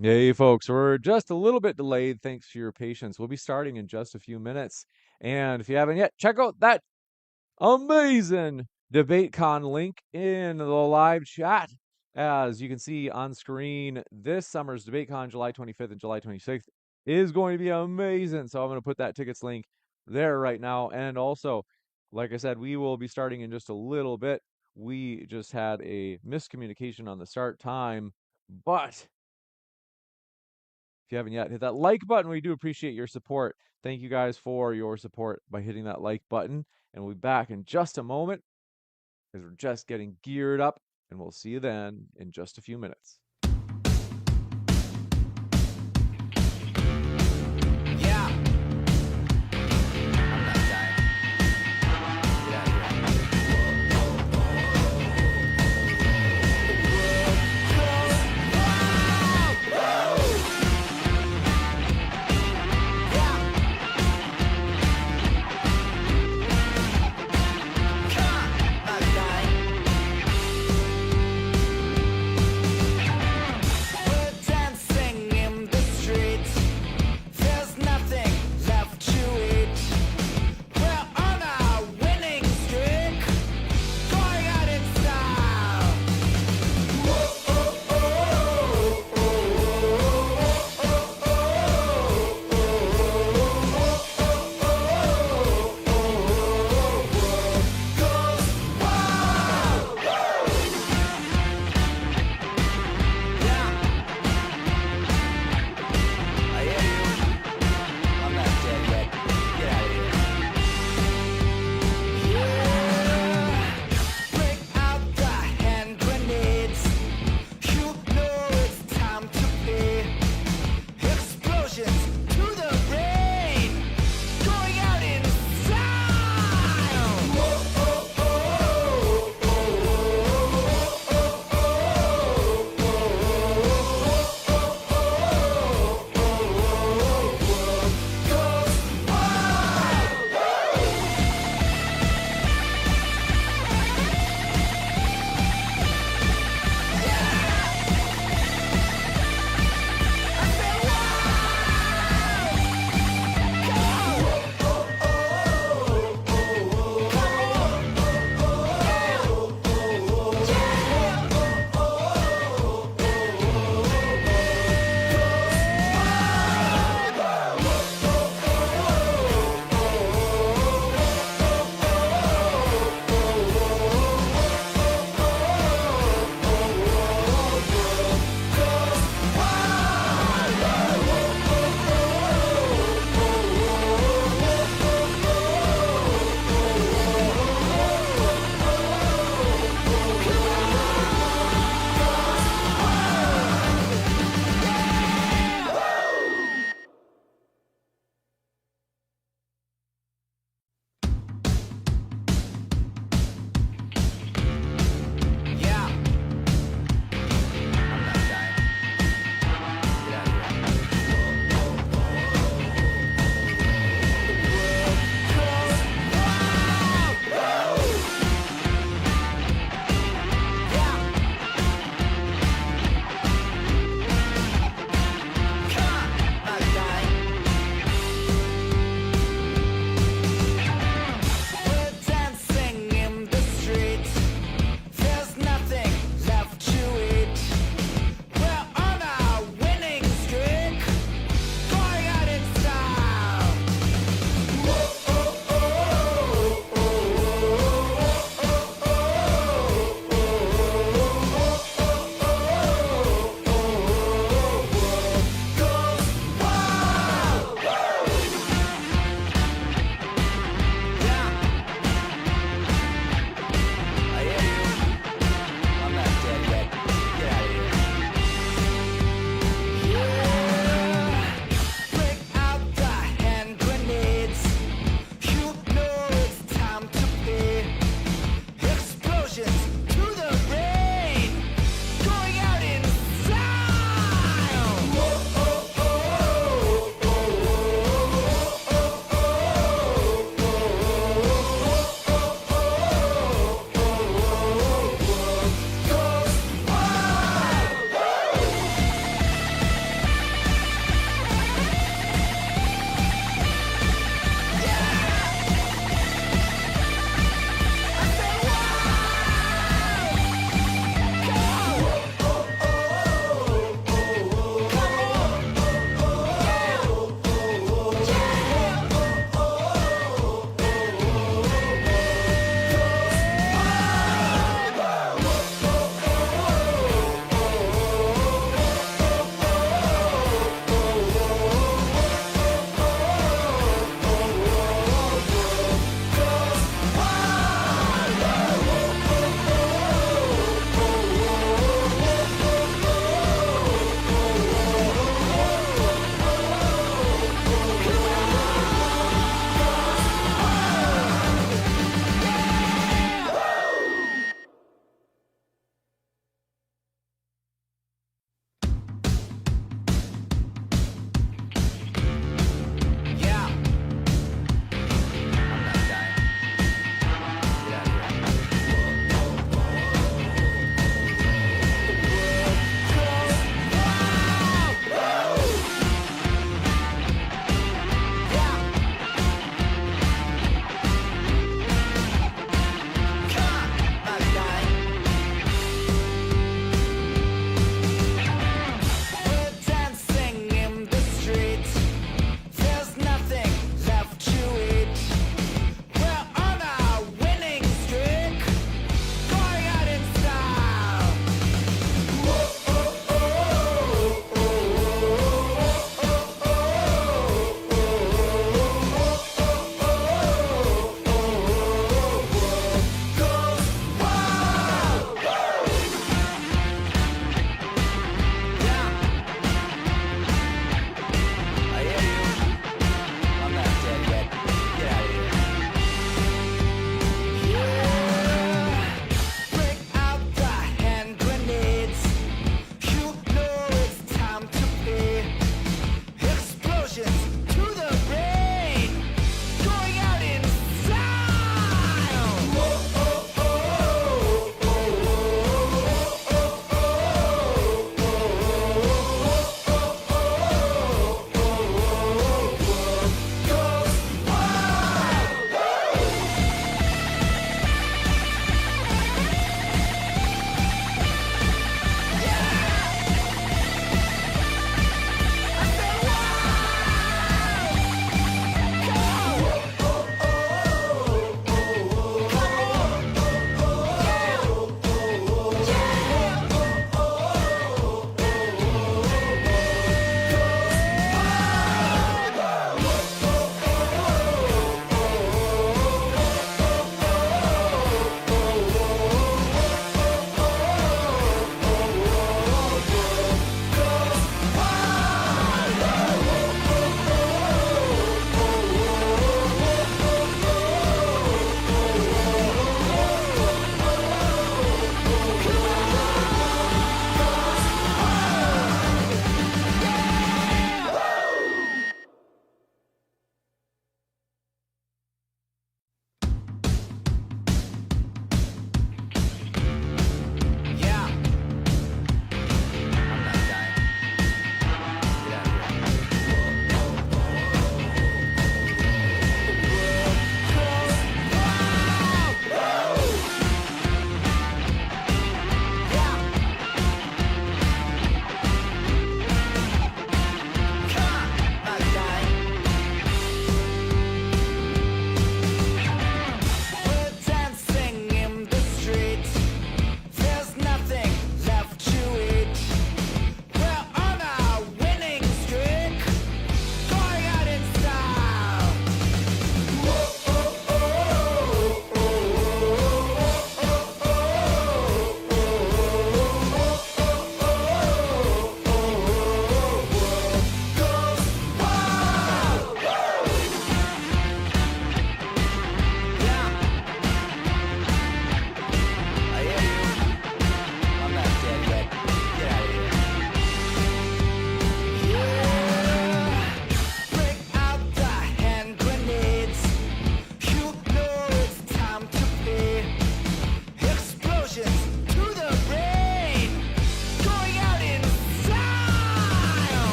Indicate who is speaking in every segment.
Speaker 1: Hey, folks, we're just a little bit delayed. Thanks for your patience. We'll be starting in just a few minutes. And if you haven't yet, check out that amazing DebateCon link in the live chat. As you can see on screen, this summer's DebateCon, July 25th and July 26th, is going to be amazing. So I'm going to put that tickets link there right now. And also, like I said, we will be starting in just a little bit. We just had a miscommunication on the start time, but if you haven't yet, hit that like button. We do appreciate your support. Thank you guys for your support by hitting that like button. And we'll be back in just a moment because we're just getting geared up. And we'll see you then in just a few minutes.
Speaker 2: Yeah. I'm not dying. Get out of here.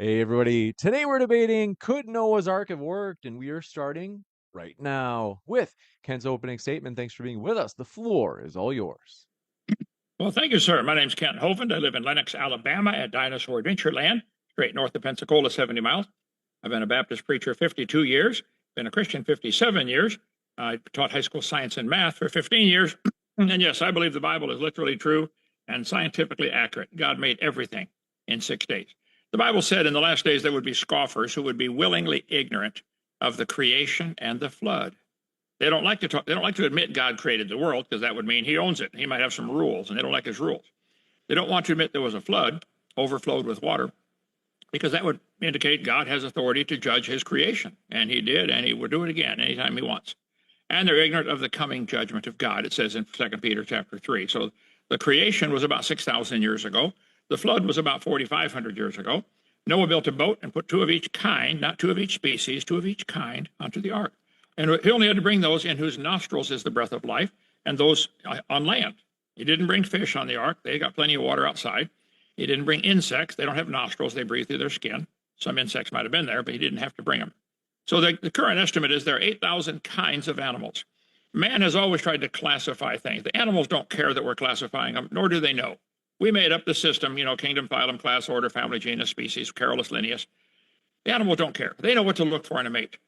Speaker 1: Hey, everybody. Today we're debating, could Noah's Ark have worked? And we are starting right now with Ken's opening statement. Thanks for being with us. The floor is all yours.
Speaker 3: Well, thank you, sir. My name's Kent Hovind. I live in Lenox, Alabama at Dinosaur Adventureland, straight north of Pensacola, 70 miles. I've been a Baptist preacher 52 years, been a Christian 57 years. I taught high school science and math for 15 years. And yes, I believe the Bible is literally true and scientifically accurate. God made everything in 6 days. The Bible said in the last days there would be scoffers who would be willingly ignorant of the creation and the flood. They don't like to talk, they don't like to admit God created the world because that would mean he owns it. He might have some rules and they don't like his rules. They don't want to admit there was a flood, overflowed with water, because that would indicate God has authority to judge his creation. And he did, and he will do it again anytime he wants. And they're ignorant of the coming judgment of God, it says in 2 Peter chapter 3. So the creation was about 6,000 years ago. The flood was about 4,500 years ago. Noah built a boat and put two of each kind, not two of each species, two of each kind onto the ark. And he only had to bring those in whose nostrils is the breath of life, and those on land. He didn't bring fish on the ark. They got plenty of water outside. He didn't bring insects. They don't have nostrils. They breathe through their skin. Some insects might have been there, but he didn't have to bring them. So the current estimate is there are 8,000 kinds of animals. Man has always tried to classify things. The animals don't care that we're classifying them, nor do they know. We made up the system, kingdom, phylum, class, order, family, genus, species, Carolus, Linnaeus. The animals don't care. They know what to look for in a mate.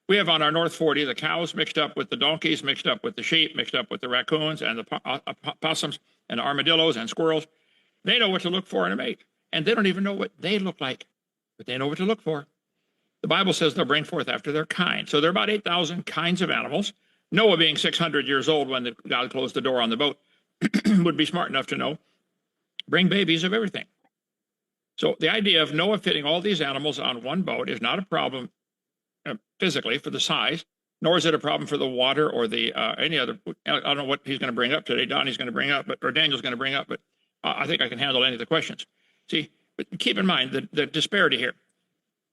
Speaker 3: We have on our North 40 the cows mixed up with the donkeys, mixed up with the sheep, mixed up with the raccoons and the possums and the armadillos and squirrels. They know what to look for in a mate. And they don't even know what they look like, but they know what to look for. The Bible says they'll bring forth after their kind. So there are about 8,000 kinds of animals. Noah, being 600 years old when God closed the door on the boat, would be smart enough to know, bring babies of everything. So the idea of Noah fitting all these animals on one boat is not a problem physically for the size, nor is it a problem for the water or the any other. I don't know what he's going to bring up today. Donnie's going to bring up, or Daniel's going to bring up, but I think I can handle any of the questions. See, but keep in mind the disparity here.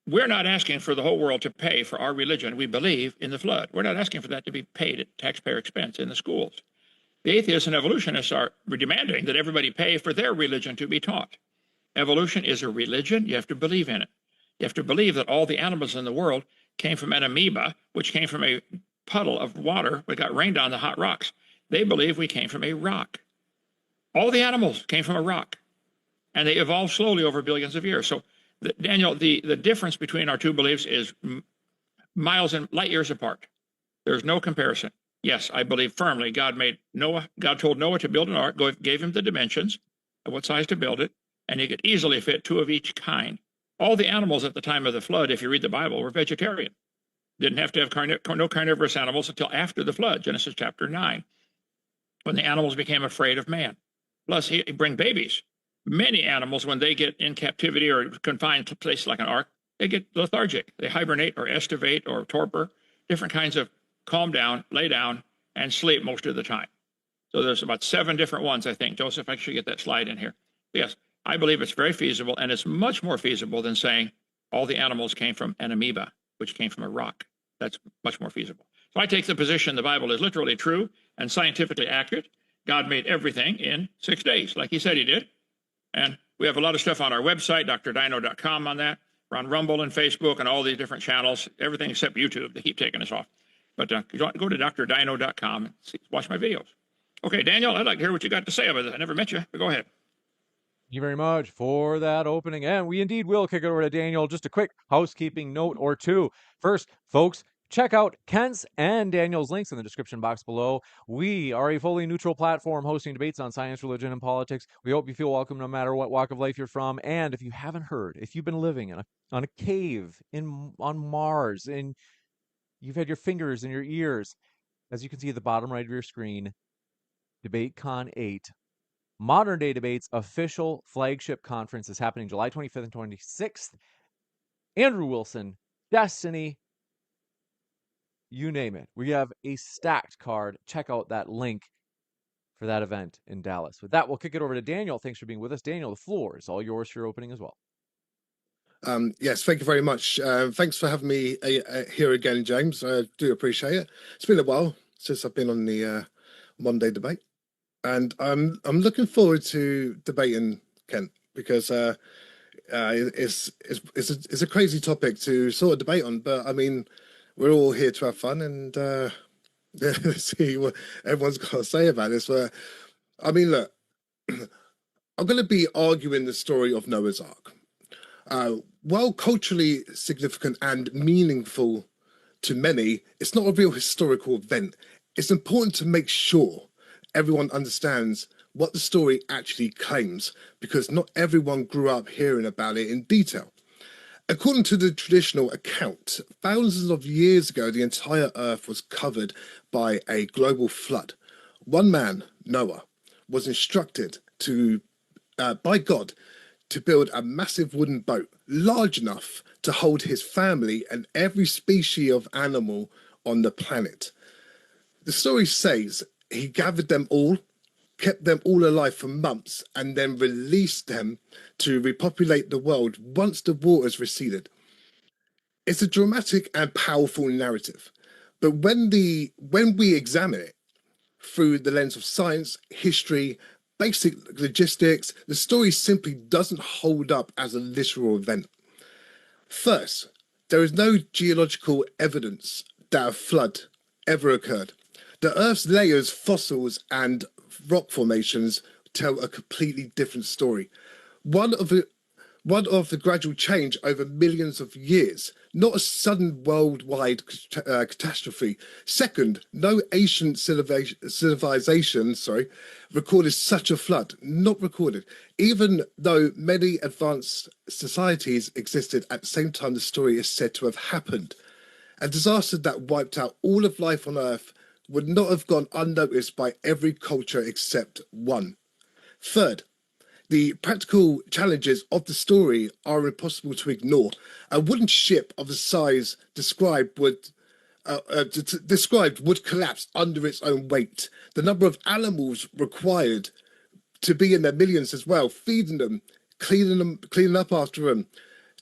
Speaker 3: We're not asking for the whole world to pay for our religion. We believe in the flood. We're not asking for that to be paid at taxpayer expense in the schools. The atheists and evolutionists are demanding that everybody pay for their religion to be taught. Evolution is a religion. You have to believe in it. You have to believe that all the animals in the world came from an amoeba, which came from a puddle of water that got rained on the hot rocks. They believe we came from a rock. All the animals came from a rock, and they evolved slowly over billions of years. So, Daniel, the difference between our two beliefs is miles and light years apart. There's no comparison. Yes, I believe firmly God made Noah. God told Noah to build an ark, gave him the dimensions of what size to build it, and he could easily fit two of each kind. All the animals at the time of the flood, if you read the Bible, were vegetarian. Didn't have to have no carnivorous animals until after the flood, Genesis chapter 9, when the animals became afraid of man. Plus, he bring babies. Many animals, when they get in captivity or confined to a place like an ark, they get lethargic. They hibernate or estivate or torpor, different kinds of calm down, lay down, and sleep most of the time. So there's about 7 different ones, I think. Joseph, I should get that slide in here. Yes, I believe it's very feasible, and it's much more feasible than saying all the animals came from an amoeba, which came from a rock. That's much more feasible. So I take the position the Bible is literally true and scientifically accurate. God made everything in 6 days, like he said he did. And we have a lot of stuff on our website, drdino.com on that. We're on Rumble and Facebook and all these different channels, everything except YouTube. They keep taking us off. But go to drdino.com and watch my videos. Okay, Daniel, I'd like to hear what you got to say about this. I never met you, but go ahead.
Speaker 1: Thank you very much for that opening. And we indeed will kick it over to Daniel. Just a quick housekeeping note or two. First, folks, check out Kent's and Daniel's links in the description box below. We are a fully neutral platform hosting debates on science, religion, and politics. We hope you feel welcome no matter what walk of life you're from. And if you haven't heard, if you've been living on a cave on Mars and you've had your fingers in your ears, as you can see at the bottom right of your screen, DebateCon 8 Modern Day Debates official flagship conference is happening July 25th and 26th. Andrew Wilson, Destiny, you name it. We have a stacked card. Check out that link for that event in Dallas. With that, we'll kick it over to Daniel. Thanks for being with us. Daniel, the floor is all yours for your opening as well.
Speaker 4: Yes, thank you very much. Thanks for having me here again, James. I do appreciate it. It's been a while since I've been on the Monday debate. And I'm looking forward to debating Kent because it's a crazy topic to sort of debate on, but I mean, we're all here to have fun and let's see what everyone's got to say about this. But I mean, look, I'm going to be arguing the story of Noah's Ark. While culturally significant and meaningful to many, it's not a real historical event. It's important to make sure everyone understands what the story actually claims, because not everyone grew up hearing about it in detail. According to the traditional account, thousands of years ago, the entire earth was covered by a global flood. One man, Noah, was instructed by God to build a massive wooden boat large enough to hold his family and every species of animal on the planet. The story says he gathered them all, kept them all alive for months, and then released them to repopulate the world once the waters receded. It's a dramatic and powerful narrative, but when we examine it through the lens of science, history, basic logistics, the story simply doesn't hold up as a literal event. First, there is no geological evidence that a flood ever occurred. The Earth's layers, fossils, and rock formations tell a completely different story. One of the gradual change over millions of years, not a sudden worldwide catastrophe. Second, no ancient civilization, recorded such a flood. Not recorded. Even though many advanced societies existed at the same time the story is said to have happened. A disaster that wiped out all of life on Earth would not have gone unnoticed by every culture except one. Third, the practical challenges of the story are impossible to ignore. A wooden ship of the size described would collapse under its own weight. The number of animals required to be in their millions as well, feeding them, cleaning up after them.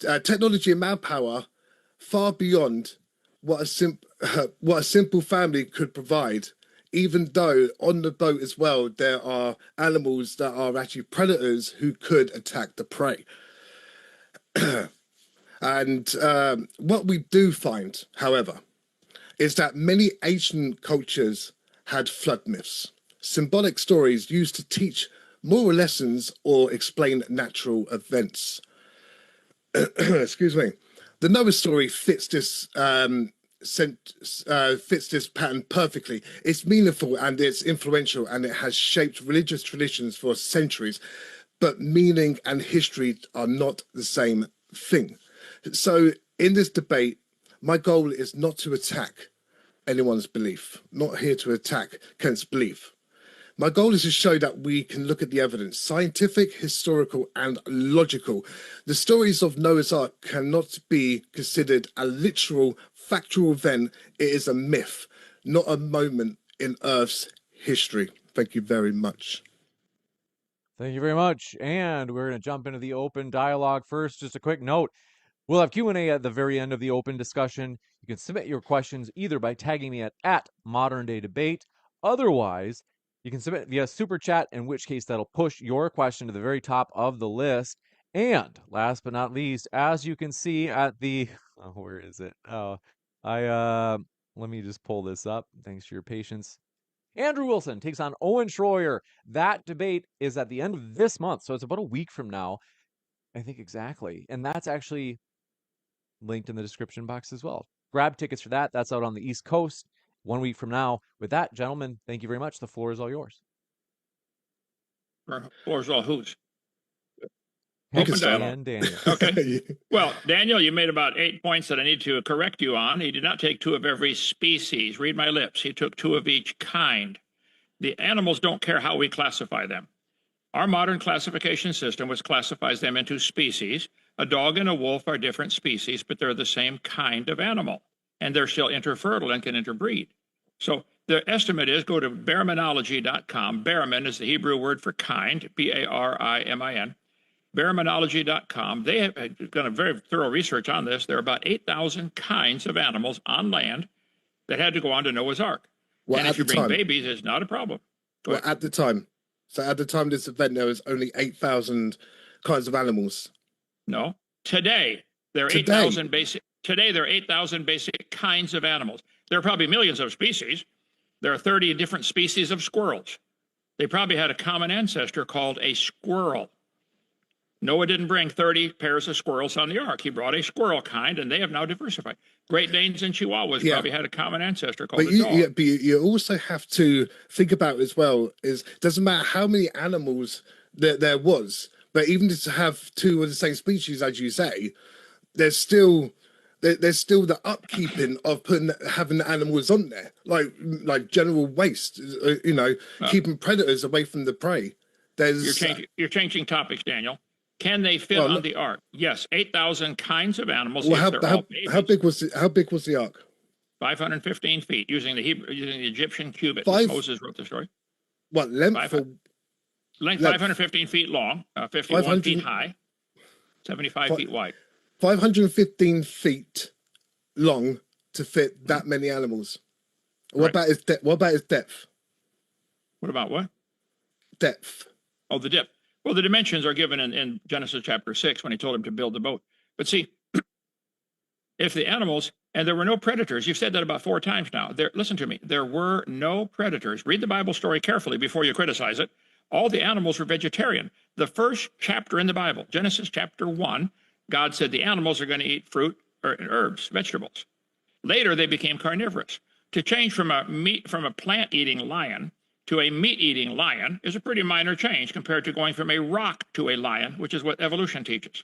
Speaker 4: Technology and manpower far beyond what a simple family could provide, even though on the boat as well there are animals that are actually predators who could attack the prey. And what we do find, however, is that many ancient cultures had flood myths, symbolic stories used to teach moral lessons or explain natural events. Excuse me. The Noah story fits this pattern perfectly. It's meaningful and it's influential, and it has shaped religious traditions for centuries. But meaning and history are not the same thing. So in this debate, my goal is not to attack anyone's belief, not here to attack Kent's belief. My goal is to show that we can look at the evidence, scientific, historical, and logical. The stories of Noah's Ark cannot be considered a literal, factual event. It is a myth, not a moment in Earth's history. Thank you very much.
Speaker 1: Thank you very much. And we're going to jump into the open dialogue first. Just a quick note. We'll have Q&A at the very end of the open discussion. You can submit your questions either by tagging me at Modern Day Debate. Otherwise, you can submit via Super Chat, in which case that'll push your question to the very top of the list. And last but not least, as you can see at the... Oh, where is it? Oh, let me just pull this up. Thanks for your patience. Andrew Wilson takes on Owen Schroyer. That debate is at the end of this month, so it's about a week from now. I think exactly. And that's actually linked in the description box as well. Grab tickets for that. That's out on the East Coast 1 week from now. With that, gentlemen, thank you very much. The floor is all yours.
Speaker 3: Floor is all whose?
Speaker 4: You can
Speaker 3: Open
Speaker 4: start.
Speaker 3: dialogue.
Speaker 1: And Daniel.
Speaker 3: Okay. Well, Daniel, you made about 8 points that I need to correct you on. He did not take 2 of every species. Read my lips. He took 2 of each kind. The animals don't care how we classify them. Our modern classification system, which classifies them into species, a dog and a wolf are different species, but they're the same kind of animal, and they're still interfertile and can interbreed. So the estimate is, go to bearmanology.com. Bearman is the Hebrew word for kind, B-A-R-I-M-I-N. Bearmanology.com. They have done a very thorough research on this. There are about 8,000 kinds of animals on land that had to go onto Noah's Ark.
Speaker 4: Well,
Speaker 3: and if you bring babies, it's not a problem.
Speaker 4: Well, at the time. So at the time of this event, there was only 8,000 kinds of animals.
Speaker 3: No. Today, there are
Speaker 4: Today.
Speaker 3: 8,000 basic. Today, there are 8,000 basic kinds of animals. There are probably millions of species. There are 30 different species of squirrels. They probably had a common ancestor called a squirrel. Noah didn't bring 30 pairs of squirrels on the ark. He brought a squirrel kind, and they have now diversified. Great Danes and Chihuahuas probably had a common ancestor called a dog.
Speaker 4: But you also have to think about as well, is doesn't matter how many animals there was, but even to have two of the same species, as you say, there's still the upkeeping of having animals on there, like general waste, keeping predators away from the prey.
Speaker 3: You're changing topics, Daniel. Can they fit on the ark? Yes, 8,000 kinds of animals.
Speaker 4: Well,
Speaker 3: Yes,
Speaker 4: how big was the ark?
Speaker 3: 515 feet, using the Egyptian cubit. Moses wrote the story.
Speaker 4: What length?
Speaker 3: Length 515 feet long, 51 feet high, 75 feet wide.
Speaker 4: 515 feet long to fit that many animals. What about its depth? What about its depth?
Speaker 3: What about what?
Speaker 4: Depth.
Speaker 3: Oh, the depth. Well, the dimensions are given in Genesis chapter 6 when he told him to build the boat. But see, if the animals, and there were no predators, you've said that about 4 times now. Listen to me. There were no predators. Read the Bible story carefully before you criticize it. All the animals were vegetarian. The first chapter in the Bible, Genesis chapter 1, God said the animals are going to eat fruit or herbs, vegetables. Later, they became carnivorous. To change from a plant-eating lion to a meat-eating lion is a pretty minor change compared to going from a rock to a lion, which is what evolution teaches.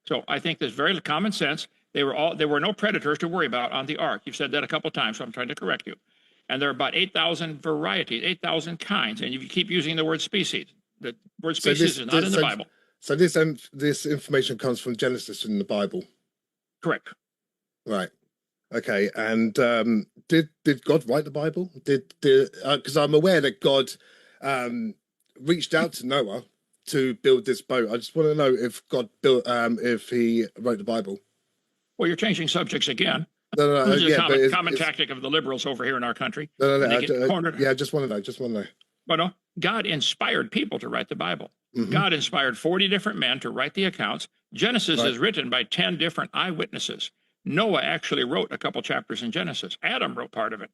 Speaker 3: So I think there's very common sense. There were no predators to worry about on the ark. You've said that a couple of times, so I'm trying to correct you. And there are about 8,000 varieties, 8,000 kinds, and you keep using the word species. The word species is not in the Bible.
Speaker 4: So this information comes from Genesis in the Bible.
Speaker 3: Correct.
Speaker 4: Right. Okay. And did God write the Bible? Because I'm aware that God reached out to Noah to build this boat. I just want to know if God if he wrote the Bible.
Speaker 3: Well, you're changing subjects again.
Speaker 4: No,
Speaker 3: This is a common tactic of the liberals over here in our country.
Speaker 4: No. I just want to know.
Speaker 3: But no, God inspired people to write the Bible.
Speaker 4: Mm-hmm.
Speaker 3: God inspired 40 different men to write the accounts. Genesis is written by 10 different eyewitnesses. Noah actually wrote a couple chapters in Genesis. Adam wrote part of it.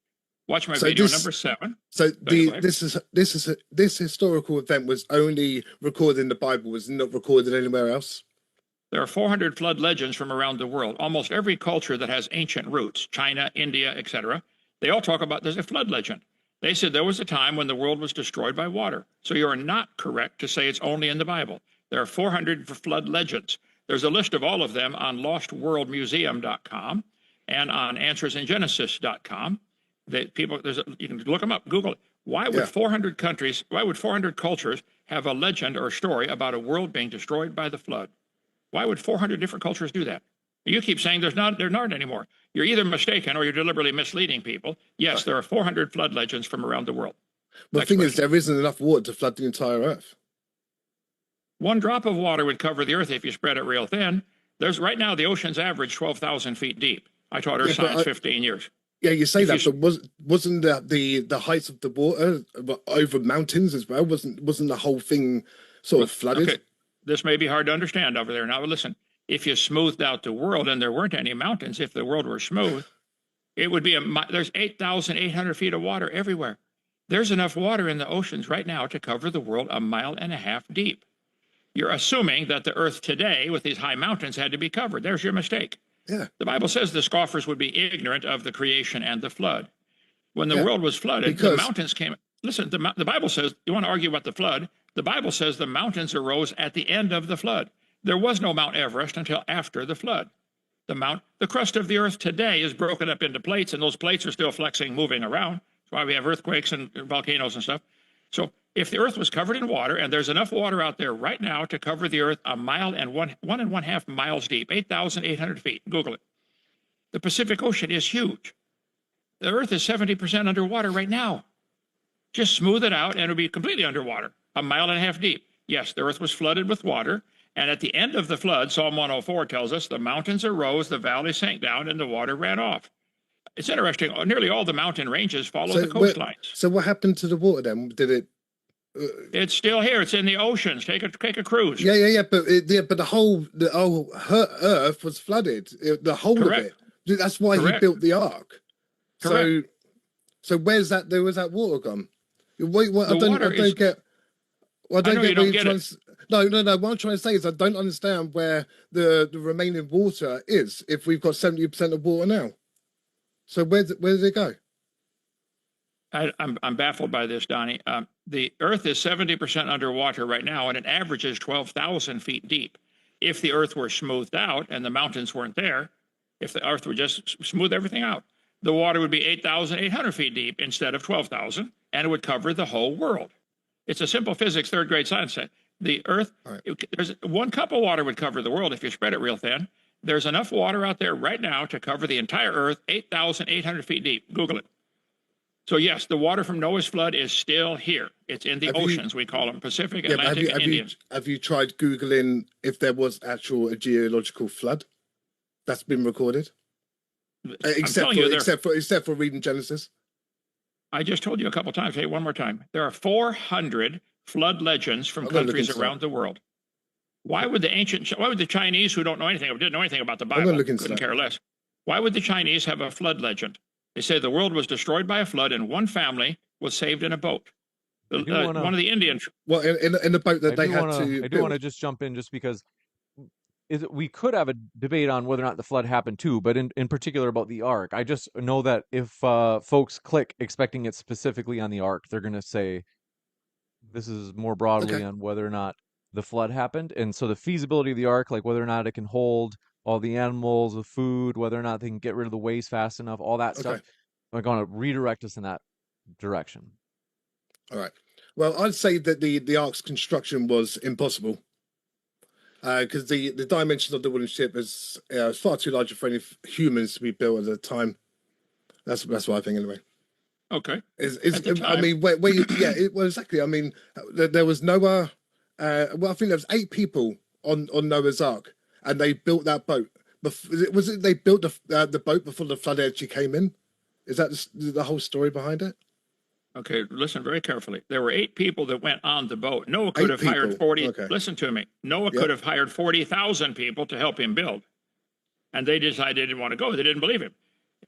Speaker 3: Watch my video number 7.
Speaker 4: So this historical event was only recorded in the Bible, was not recorded anywhere else.
Speaker 3: There are 400 flood legends from around the world. Almost every culture that has ancient roots, China, India, etc., they all talk about there's a flood legend. They said there was a time when the world was destroyed by water. So you're not correct to say it's only in the Bible. There are 400 flood legends. There's a list of all of them on lostworldmuseum.com and on answersingenesis.com. You can look them up, Google it. Why would 400 cultures have a legend or story about a world being destroyed by the flood? Why would 400 different cultures do that? You keep saying there aren't anymore. You're either mistaken or you're deliberately misleading people. Yes, there are 400 flood legends from around the world.
Speaker 4: But the thing is, there isn't enough water to flood the entire earth.
Speaker 3: 1 drop of water would cover the earth if you spread it real thin. Right now, the ocean's average 12,000 feet deep. I taught earth science 15 years.
Speaker 4: Yeah, you say that, but wasn't the height of the water over mountains as well? Wasn't the whole thing sort of flooded?
Speaker 3: Okay. This may be hard to understand over there. Now, listen, if you smoothed out the world and there weren't any mountains, if the world were smooth, it would be there's 8,800 feet of water everywhere. There's enough water in the oceans right now to cover the world 1.5 miles deep. You're assuming that the earth today with these high mountains had to be covered. There's your mistake.
Speaker 4: Yeah.
Speaker 3: The Bible says the scoffers would be ignorant of the creation and the flood. When the world was flooded, the mountains came. Listen, the Bible says, you want to argue about the flood? The Bible says the mountains arose at the end of the flood. There was no Mount Everest until after the flood. The crust of the earth today is broken up into plates, and those plates are still flexing, moving around. That's why we have earthquakes and volcanoes and stuff. So if the earth was covered in water, and there's enough water out there right now to cover the earth 1 mile and 1.5 miles deep, 8,800 feet, Google it. The Pacific Ocean is huge. The earth is 70% underwater right now. Just smooth it out and it'll be completely underwater, 1.5 miles deep. Yes, the earth was flooded with water. And at the end of the flood, Psalm 104 tells us the mountains arose, the valleys sank down, and the water ran off. It's interesting. Nearly all the mountain ranges follow the coastlines.
Speaker 4: So what happened to the water then? Did it
Speaker 3: It's still here. It's in the oceans. Take a cruise.
Speaker 4: Yeah. But the whole Earth was flooded. The whole of
Speaker 3: Correct.
Speaker 4: it. That's why he
Speaker 3: Correct.
Speaker 4: built the ark.
Speaker 3: Correct.
Speaker 4: So where's that? There was that water gone. Wait, what?
Speaker 3: The water
Speaker 4: I don't
Speaker 3: is.
Speaker 4: get. Well, I
Speaker 3: I
Speaker 4: don't
Speaker 3: know
Speaker 4: get
Speaker 3: you
Speaker 4: where
Speaker 3: don't
Speaker 4: you're
Speaker 3: get
Speaker 4: trying
Speaker 3: it.
Speaker 4: to. No. What I'm trying to say is I don't understand where the remaining water is if we've got 70% of water now. So where does it go?
Speaker 3: I'm baffled by this, Donnie. The Earth is 70% underwater right now, and it averages 12,000 feet deep. If the Earth were smoothed out and the mountains weren't there, if the Earth would just smooth everything out, the water would be 8,800 feet deep instead of 12,000, and it would cover the whole world. It's a simple physics, third grade science set. The Earth,
Speaker 4: Right.
Speaker 3: there's 1 cup of water would cover the world if you spread it real thin. There's enough water out there right now to cover the entire Earth, 8,800 feet deep. Google it. So yes, the water from Noah's flood is still here. It's in the
Speaker 4: Have you-
Speaker 3: oceans. We call them Pacific,
Speaker 4: Yeah, but
Speaker 3: Atlantic, and Indian.
Speaker 4: have you tried Googling if there was actual a geological flood that's been recorded?
Speaker 3: telling you,
Speaker 4: Except for reading Genesis.
Speaker 3: I just told you a couple times. Hey, one more time. There are 400 flood legends from
Speaker 4: I'm gonna look
Speaker 3: countries
Speaker 4: into
Speaker 3: around the world. Why would the Chinese who didn't know anything about the
Speaker 4: gonna
Speaker 3: Bible,
Speaker 4: look into
Speaker 3: couldn't
Speaker 4: that.
Speaker 3: care less? Why would the Chinese have a flood legend? They say the world was destroyed by a flood and one family was saved in a boat. One of the Indians.
Speaker 4: Well, in the boat that
Speaker 1: I
Speaker 4: they
Speaker 1: do
Speaker 4: had
Speaker 1: wanna,
Speaker 4: to
Speaker 1: I do
Speaker 4: build.
Speaker 1: want to just jump in just because we could have a debate on whether or not the flood happened too, but in particular about the ark. I just know that if folks click expecting it specifically on the ark, they're going to say this is more broadly
Speaker 4: Okay.
Speaker 1: on whether or not the flood happened. And so the feasibility of the ark, like whether or not it can hold all the animals, the food, whether or not they can get rid of the waste fast enough, all that stuff,
Speaker 4: Okay.
Speaker 1: are going to redirect us in that direction.
Speaker 4: All right. Well, I'd say that the ark's construction was impossible because the dimensions of the wooden ship is far too large for any humans to be built at the time. That's what I think anyway.
Speaker 3: Okay.
Speaker 4: Is
Speaker 3: At the
Speaker 4: I
Speaker 3: time.
Speaker 4: mean, well, exactly. I mean, there was Noah. Well, I think there was 8 people on Noah's Ark, and they built that boat. Was it they built the boat before the flood actually came in? Is that the whole story behind it?
Speaker 3: Okay, listen very carefully. There were 8 people that went on the boat. Noah could
Speaker 4: 8
Speaker 3: have hired
Speaker 4: people.
Speaker 3: 40.
Speaker 4: Okay.
Speaker 3: Listen to me. Noah
Speaker 4: Yep.
Speaker 3: could have hired 40,000 people to help him build. And they decided they didn't want to go. They didn't believe him.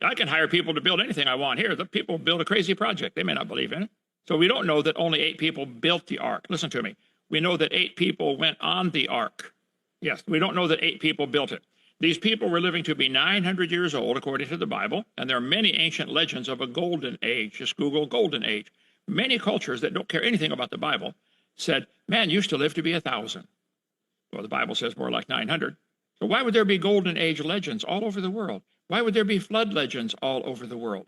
Speaker 3: I can hire people to build anything I want here. The people build a crazy project. They may not believe in it. So we don't know that only 8 people built the ark. Listen to me. We know that 8 people went on the ark. Yes, we don't know that 8 people built it. These people were living to be 900 years old, according to the Bible, and there are many ancient legends of a golden age. Just Google golden age. Many cultures that don't care anything about the Bible said, man used to live to be 1,000. Well, the Bible says more like 900. So why would there be golden age legends all over the world? Why would there be flood legends all over the world?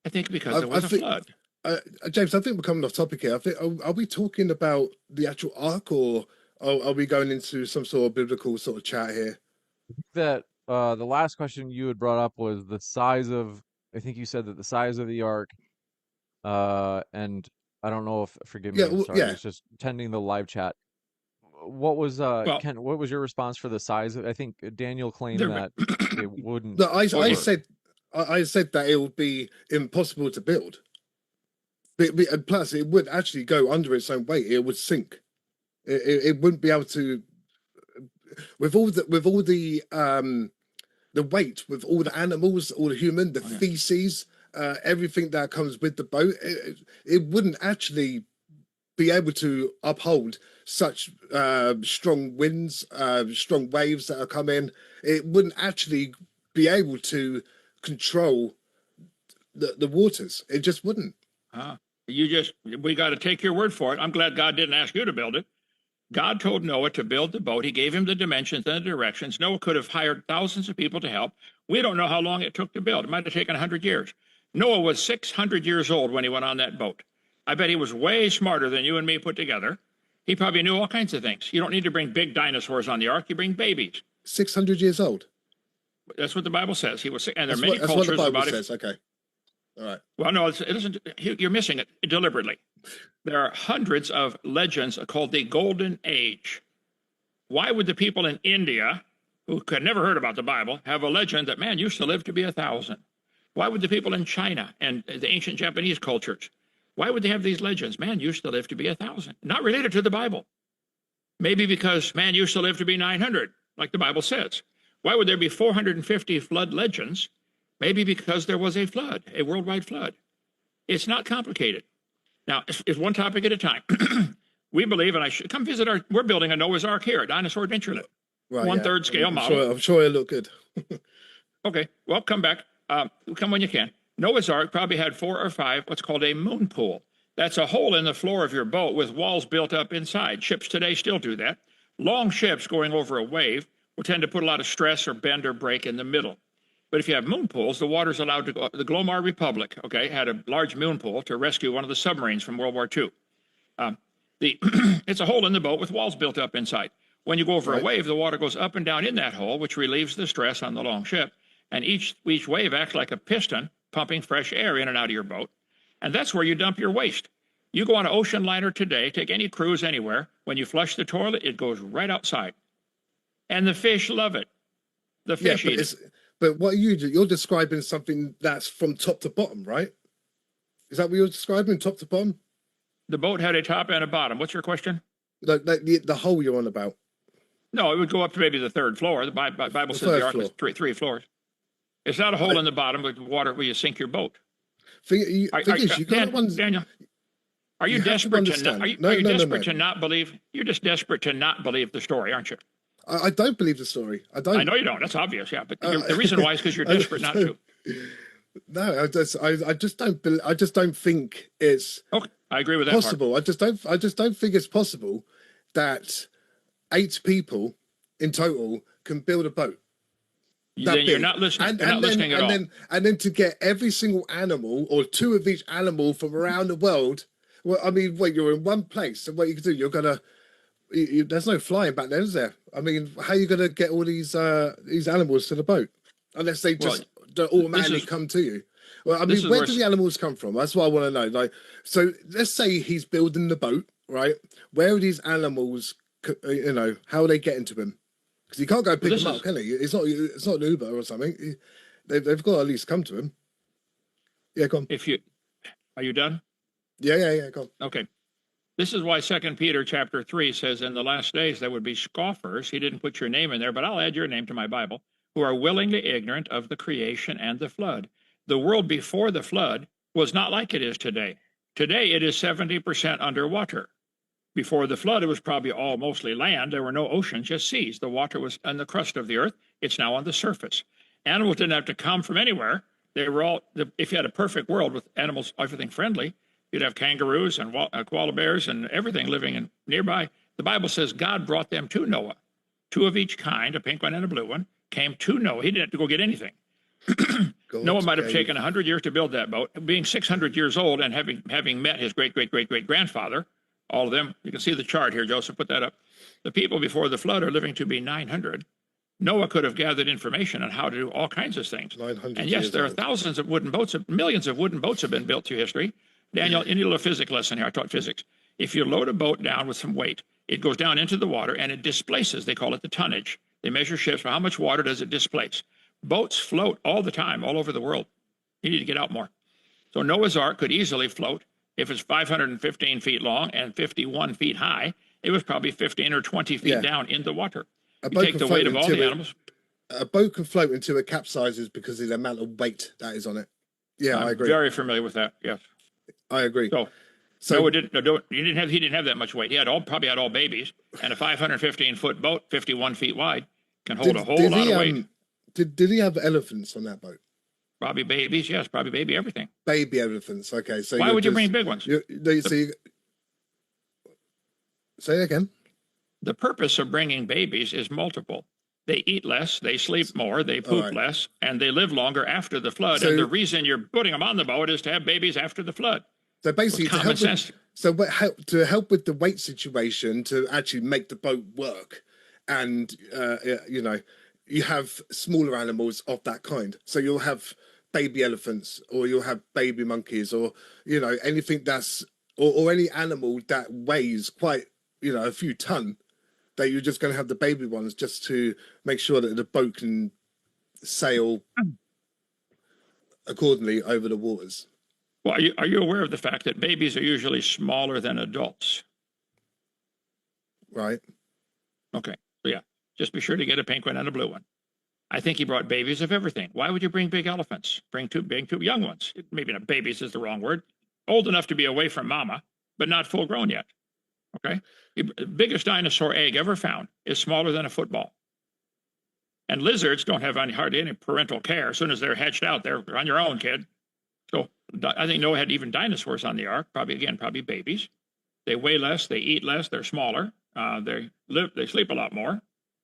Speaker 3: I think because there was a flood.
Speaker 4: James, I think we're coming off topic here. I think, are we talking about the actual ark, or are we going into some sort of biblical sort of chat here?
Speaker 1: That the last question you had brought up was the size of, I think you said that the size of the ark, and I don't know if, forgive me,
Speaker 4: Yeah,
Speaker 1: I'm
Speaker 4: well,
Speaker 1: sorry,
Speaker 4: yeah.
Speaker 1: I was just tending the live chat. What was
Speaker 3: Well,
Speaker 1: Ken, what was your response for the size of, I think Daniel claimed
Speaker 3: there,
Speaker 1: that it wouldn't
Speaker 4: No, I
Speaker 1: work.
Speaker 4: said that it would be impossible to build. And plus, it would actually go under its own weight. It would sink. It wouldn't be able to, with all the weight, with all the animals, all the human, the feces, everything that comes with the boat. It wouldn't actually be able to uphold such strong winds, strong waves that are coming. It wouldn't actually be able to control the waters. It just wouldn't.
Speaker 3: we got to take your word for it. I'm glad God didn't ask you to build it. God told Noah to build the boat. He gave him the dimensions and the directions. Noah could have hired thousands of people to help. We don't know how long it took to build. It might have taken 100 years. Noah was 600 years old when he went on that boat. I bet he was way smarter than you and me put together. He probably knew all kinds of things. You don't need to bring big dinosaurs on the ark. You bring babies.
Speaker 4: 600 years old.
Speaker 3: That's what the Bible says. He was, and there are
Speaker 4: That's
Speaker 3: many
Speaker 4: that's what the
Speaker 3: cultures
Speaker 4: Bible
Speaker 3: about it.
Speaker 4: says. Okay. All right.
Speaker 3: Well, no, you're missing it deliberately. There are hundreds of legends called the Golden Age. Why would the people in India, who had never heard about the Bible, have a legend that man used to live to be 1,000? Why would the people in China and the ancient Japanese cultures, Why would they have these legends? Man used to live to be 1,000. Not related to the Bible. Maybe because man used to live to be 900, like the Bible says. Why would there be 450 flood legends? Maybe because there was a flood, a worldwide flood. It's not complicated. Now, it's one topic at a time. We believe, and I should come visit we're Building a Noah's Ark here at Dinosaur Adventureland.
Speaker 4: Right,
Speaker 3: One-third scale model.
Speaker 4: I'm sure it'll look good.
Speaker 3: Okay, well, come back. Come when you can. Noah's Ark probably had 4 or 5 what's called a moon pool. That's a hole in the floor of your boat with walls built up inside. Ships today still do that. Long ships going over a wave will tend to put a lot of stress or bend or break in the middle. But if you have moon pools, the water's allowed to go. The Glomar Republic, okay, had a large moon pool to rescue one of the submarines from World War II. It's a hole in the boat with walls built up inside. When you go over a wave, the water goes up and down in that hole, which relieves the stress on the long ship. And each wave acts like a piston, pumping fresh air in and out of your boat. And that's where you dump your waste. You go on an ocean liner today, take any cruise anywhere. When you flush the toilet, it goes right outside. And the fish love it. The fish eat it.
Speaker 4: But what you're describing something that's from top to bottom, right? Is that what you're describing, top to bottom?
Speaker 3: The boat had a top and a bottom. What's your question?
Speaker 4: Like the hole you're on about.
Speaker 3: No, it would go up to maybe the 3rd floor. The Bible says the ark was three floors. It's not a hole in the bottom with water where you sink your boat. Daniel, are you desperate to not believe? You're just desperate to not believe the story, aren't you?
Speaker 4: I don't believe the story. I don't.
Speaker 3: I know you don't. That's obvious. Yeah, but the reason why is because you're desperate not to.
Speaker 4: No, I just don't. I just don't think it's.
Speaker 3: Okay, I agree with that.
Speaker 4: Possible. Part. I just don't think it's possible that 8 people in total can build a boat.
Speaker 3: Then you're not listening. You're not listening at all.
Speaker 4: And then to get every single animal or 2 of each animal from around the world. Well, I mean, wait, you're in one place, and what you can do, you're gonna. There's no flying back then, is there? I mean, how are you gonna get all these animals to the boat unless they just automatically come to you? Well, I mean, where do the animals come from? That's what I want to know. Like, so let's say he's building the boat, right? Where are these animals? You know, how are they getting to him? Because he can't go pick them up, can he? It's not an Uber or something. They've got to at least come to him. Yeah, go on.
Speaker 3: Are you done?
Speaker 4: Yeah, go on.
Speaker 3: Okay. This is why 2 Peter chapter 3 says, in the last days there would be scoffers. He didn't put your name in there, but I'll add your name to my Bible, who are willingly ignorant of the creation and the flood. The world before the flood was not like it is today. Today it is 70% underwater. Before the flood, it was probably all mostly land. There were no oceans, just seas. The water was on the crust of the earth. It's now on the surface. Animals didn't have to come from anywhere. They were all, if you had a perfect world with animals, everything friendly, you'd have kangaroos and koala bears and everything living in nearby. The Bible says God brought them to Noah. 2 of each kind, a pink one and a blue one, came to Noah. He didn't have to go get anything. Noah might have taken 100 years to build that boat. Being 600 years old and having met his great-great-great-great-grandfather, all of them, you can see the chart here, Joseph, put that up. The people before the flood are living to be 900. Noah could have gathered information on how to do all kinds of things. And yes, there are thousands of wooden boats, millions of wooden boats have been built through history. Daniel, you need a little physics lesson here. I taught physics. If you load a boat down with some weight, it goes down into the water and it displaces. They call it the tonnage. They measure ships for how much water does it displace. Boats float all the time, all over the world. You need to get out more. So Noah's Ark could easily float. If it's 515 feet long and 51 feet high, it was probably 15 or 20 feet down in the water. You take the weight of all the animals.
Speaker 4: A boat can float until it capsizes because of the amount of weight that is on it. Yeah, I agree.
Speaker 3: Very familiar with that. Yes,
Speaker 4: I agree.
Speaker 3: So Noah he didn't have that much weight. He probably had all babies, and a 515-foot boat, 51 feet wide, can hold a whole lot of weight.
Speaker 4: Did he have elephants on that boat?
Speaker 3: Probably babies, yes, probably baby everything.
Speaker 4: Baby elephants. Okay, so
Speaker 3: why would you bring big ones?
Speaker 4: Say it again.
Speaker 3: The purpose of bringing babies is multiple. They eat less, they sleep more, they poop less, and they live longer after the flood. And the reason you're putting them on the boat is to have babies after the flood.
Speaker 4: So basically, to help with the weight situation, to actually make the boat work, and you have smaller animals of that kind. So you'll have baby elephants, or you'll have baby monkeys, or anything that's or any animal that weighs quite a few ton. That you're just going to have the baby ones just to make sure that the boat can sail accordingly over the waters.
Speaker 3: Well, are you aware of the fact that babies are usually smaller than adults?
Speaker 4: Right.
Speaker 3: Okay, so yeah, just be sure to get a pink one and a blue one. I think he brought babies of everything. Why would you bring big elephants? Bring two young ones. Maybe not babies is the wrong word. Old enough to be away from mama, but not full grown yet. Okay? The biggest dinosaur egg ever found is smaller than a football. And lizards don't have hardly any parental care. As soon as they're hatched out, they're on your own, kid. So I think Noah had even dinosaurs on the ark, probably babies. They weigh less, they eat less, they're smaller, they sleep a lot more,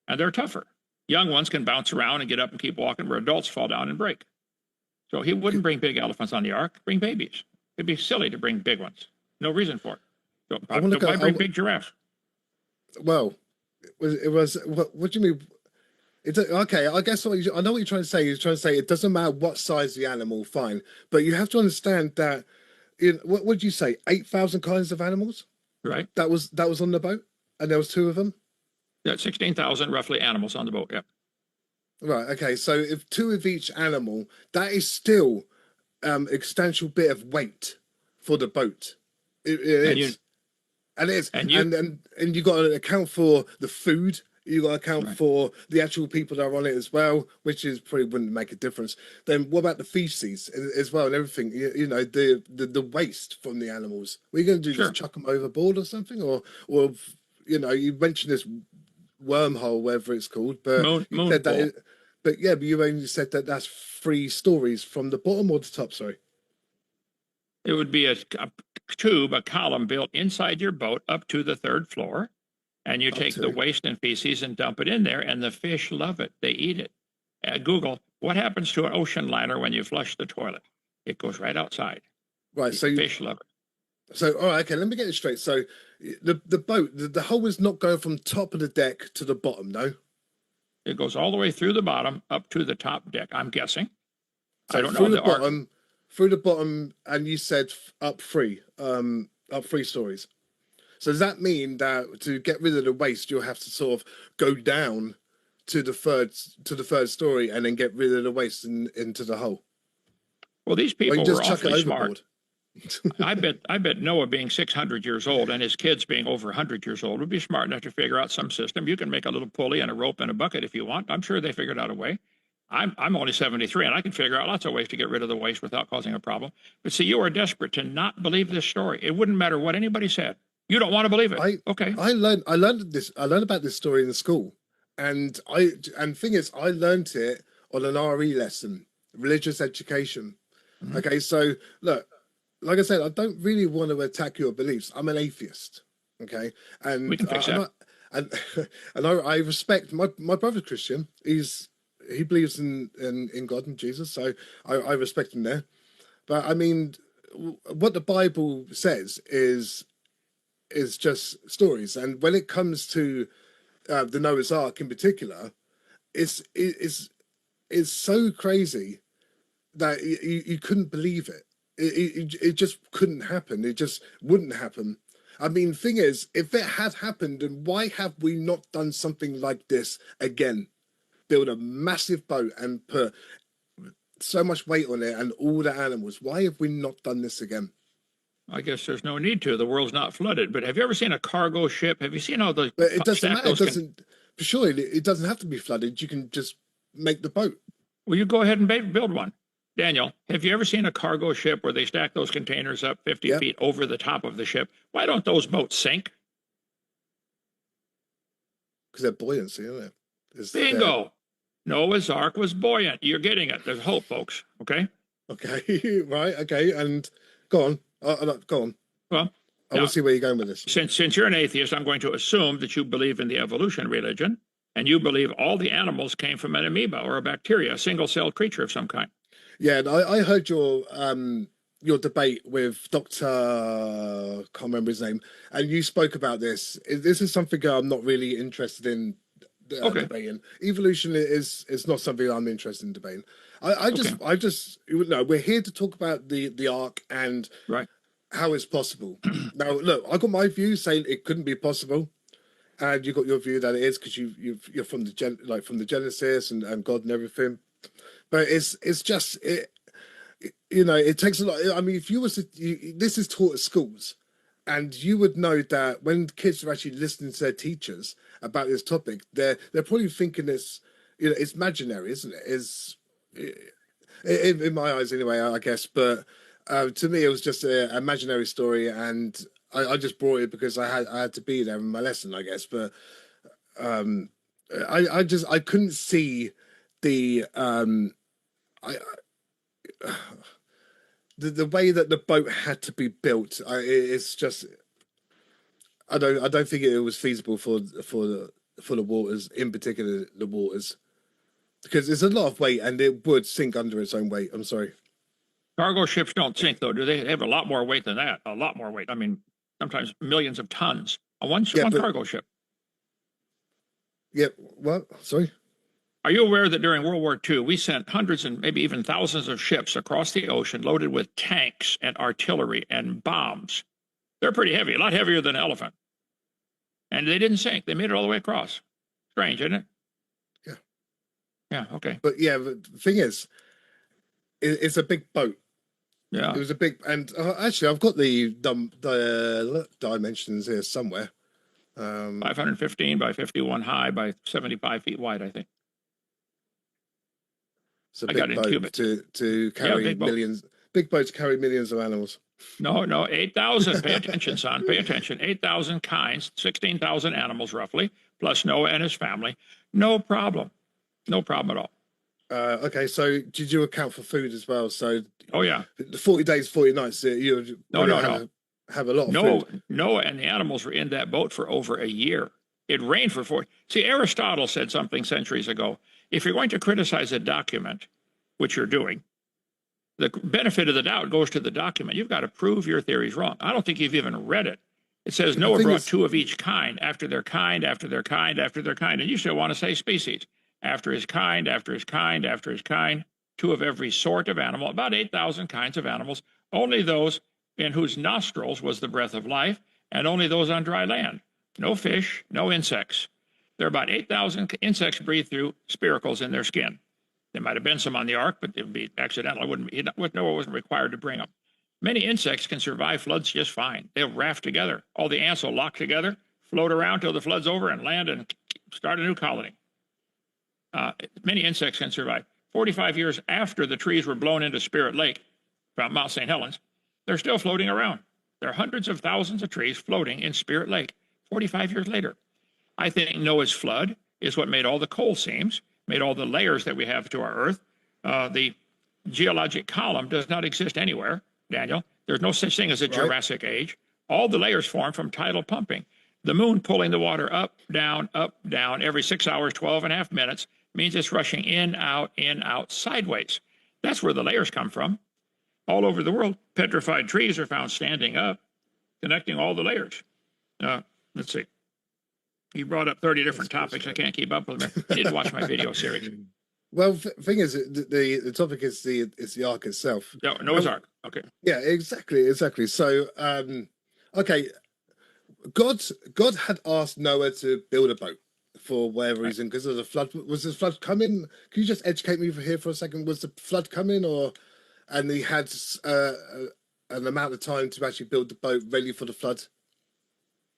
Speaker 3: and they're tougher. Young ones can bounce around and get up and keep walking, where adults fall down and break. So he wouldn't bring big elephants on the ark, bring babies. It'd be silly to bring big ones. No reason for it. So why bring big giraffes?
Speaker 4: Well, it was what do you mean? Okay, I guess I know what you're trying to say. You're trying to say it doesn't matter what size the animal, fine, but you have to understand that. What would you say? 8,000 kinds of animals.
Speaker 3: Right.
Speaker 4: That was on the boat, and there was two of them.
Speaker 3: Yeah, 16,000 roughly animals on the boat. Yeah.
Speaker 4: Right. Okay. So if two of each animal, that is still a substantial bit of weight for the boat. It is. And it is. And you got to account for the food. You got to account for the actual people that are on it as well, which is probably wouldn't make a difference. Then what about the feces as well and everything? You know, the waste from the animals. What are you going to do? Just chuck them overboard or something? Or you know, you mentioned this wormhole, whatever it's called, but you said that. But you only said that that's 3 stories from the bottom or the top. Sorry.
Speaker 3: It would be a tube, a column built inside your boat up to the 3rd floor. And you take the waste and feces and dump it in there, and the fish love it. They eat it. Google, what happens to an ocean liner when you flush the toilet? It goes right outside.
Speaker 4: Right,
Speaker 3: so fish love it.
Speaker 4: So, all right, okay, let me get this straight. So the boat, the hole is not going from top of the deck to the bottom, no?
Speaker 3: It goes all the way through the bottom up to the top deck, I'm guessing.
Speaker 4: So I don't know. Through the bottom, and you said up 3 stories. So does that mean that to get rid of the waste, you'll have to sort of go down to the third story and then get rid of the waste into the hole?
Speaker 3: Well, these people were awfully smart. I bet Noah, being 600 years old and his kids being over 100 years old, would be smart enough to figure out some system. You can make a little pulley and a rope and a bucket if you want. I'm sure they figured out a way. I'm only 73, and I can figure out lots of ways to get rid of the waste without causing a problem. But see, you are desperate to not believe this story. It wouldn't matter what anybody said. You don't want to believe it. Okay.
Speaker 4: I learned about this story in school, and thing is, I learned it on an RE lesson, religious education. Mm-hmm. Okay, so look, like I said, I don't really want to attack your beliefs. I'm an atheist. Okay, and
Speaker 3: we can fix that.
Speaker 4: And I respect my brother's Christian. He believes in God and Jesus, so I respect him there. But I mean, what the Bible says is just stories, and when it comes to the Noah's Ark in particular, it's so crazy that you couldn't believe it. It just couldn't happen. It just wouldn't happen. I mean, thing is, if it had happened, then why have we not done something like this again? Build a massive boat and put so much weight on it and all the animals. Why have we not done this again?
Speaker 3: I guess there's no need to. The world's not flooded. But have you ever seen a cargo ship? Have you seen all the?
Speaker 4: But it doesn't matter. It doesn't. Surely it doesn't have to be flooded. You can just make the boat.
Speaker 3: Well, you go ahead and build one. Daniel, have you ever seen a cargo ship where they stack those containers up 50 feet over the top of the ship? Why don't those boats sink?
Speaker 4: Because they're buoyancy, isn't it?
Speaker 3: Bingo. Noah's Ark was buoyant. You're getting it. There's hope, folks. Okay.
Speaker 4: Okay. Right. Okay. And go on. Go on.
Speaker 3: Well,
Speaker 4: I want to see where you're going with this.
Speaker 3: Since you're an atheist, I'm going to assume that you believe in the evolution religion, and you believe all the animals came from an amoeba or a bacteria, a single-celled creature of some kind.
Speaker 4: Yeah, and I heard your debate with Dr. Can't remember his name, and you spoke about this. This is something I'm not really interested in debating. Evolution is not something I'm interested in debating. We're here to talk about the Ark and how it's possible. Now, look, I got my view saying it couldn't be possible, and you got your view that it is because you're from the Genesis and God and everything. But it's just you know, it takes a lot. I mean, if you was to, this is taught at schools, and you would know that when kids are actually listening to their teachers about this topic, they're probably thinking it's, you know, it's imaginary, isn't it? Is in my eyes anyway, I guess. But to me, it was just an imaginary story, and I just brought it because I had to be there in my lesson, I guess. But um, I couldn't see the I the way that the boat had to be built. It's just I don't think it was feasible for the waters, in particular the waters, because there's a lot of weight and it would sink under its own weight. I'm sorry.
Speaker 3: Cargo ships don't sink, though, do they? They have a lot more weight than that. A lot more weight. I mean, sometimes millions of tons on one cargo ship.
Speaker 4: Yeah. Well, sorry.
Speaker 3: Are you aware that during World War II, we sent hundreds and maybe even thousands of ships across the ocean loaded with tanks and artillery and bombs? They're pretty heavy, a lot heavier than an elephant. And they didn't sink. They made it all the way across. Strange, isn't it?
Speaker 4: Yeah.
Speaker 3: Yeah, okay.
Speaker 4: But yeah, the thing is, it's a big boat.
Speaker 3: Yeah.
Speaker 4: It was a big, and actually, I've got the dimensions here somewhere.
Speaker 3: 515 by 51 high by 75 feet wide, I think.
Speaker 4: It's a big boat to carry millions. Big boat to carry millions of animals.
Speaker 3: No, 8,000. Pay attention, son. Pay attention. 8,000 kinds, 16,000 animals roughly, plus Noah and his family. No problem. No problem at all.
Speaker 4: Okay, so did you account for food as well? So,
Speaker 3: oh yeah,
Speaker 4: the 40 days, 40 nights. You have a lot of food.
Speaker 3: Noah and the animals were in that boat for over a year. It rained for 4. See, Aristotle said something centuries ago. If you're going to criticize a document, which you're doing, the benefit of the doubt goes to the document. You've got to prove your theories wrong. I don't think you've even read it. It says Noah brought 2 of each kind, after their kind, after their kind, after their kind. And you still want to say species. After his kind, after his kind, after his kind, 2 of every sort of animal, about 8,000 kinds of animals, only those in whose nostrils was the breath of life, and only those on dry land. No fish, no insects. There are about 8,000 insects breathe through spiracles in their skin. There might have been some on the ark, but it would be accidental. Noah wasn't required to bring them. Many insects can survive floods just fine. They'll raft together. All the ants will lock together, float around till the flood's over, and land and start a new colony. Many insects can survive. 45 years after the trees were blown into Spirit Lake from Mount St. Helens, they're still floating around. There are hundreds of thousands of trees floating in Spirit Lake 45 years later. I think Noah's flood is what made all the coal seams, made all the layers that we have to our Earth. The geologic column does not exist anywhere, Daniel. There's no such thing as a Jurassic Age. All the layers form from tidal pumping. The moon pulling the water up, down, every 6 hours, 12.5 minutes, means it's rushing in, out, sideways. That's where the layers come from. All over the world, petrified trees are found standing up, connecting all the layers. Let's see. You brought up 30 different topics. I can't keep up with them. I need to watch my video series.
Speaker 4: Well, the thing is, the topic is the ark itself.
Speaker 3: No, Noah's Ark. Okay.
Speaker 4: Yeah, exactly. So, okay, God had asked Noah to build a boat for whatever reason, because of the flood. Was the flood coming? Can you just educate me here for a second? Was the flood coming, and he had an amount of time to actually build the boat ready for the flood?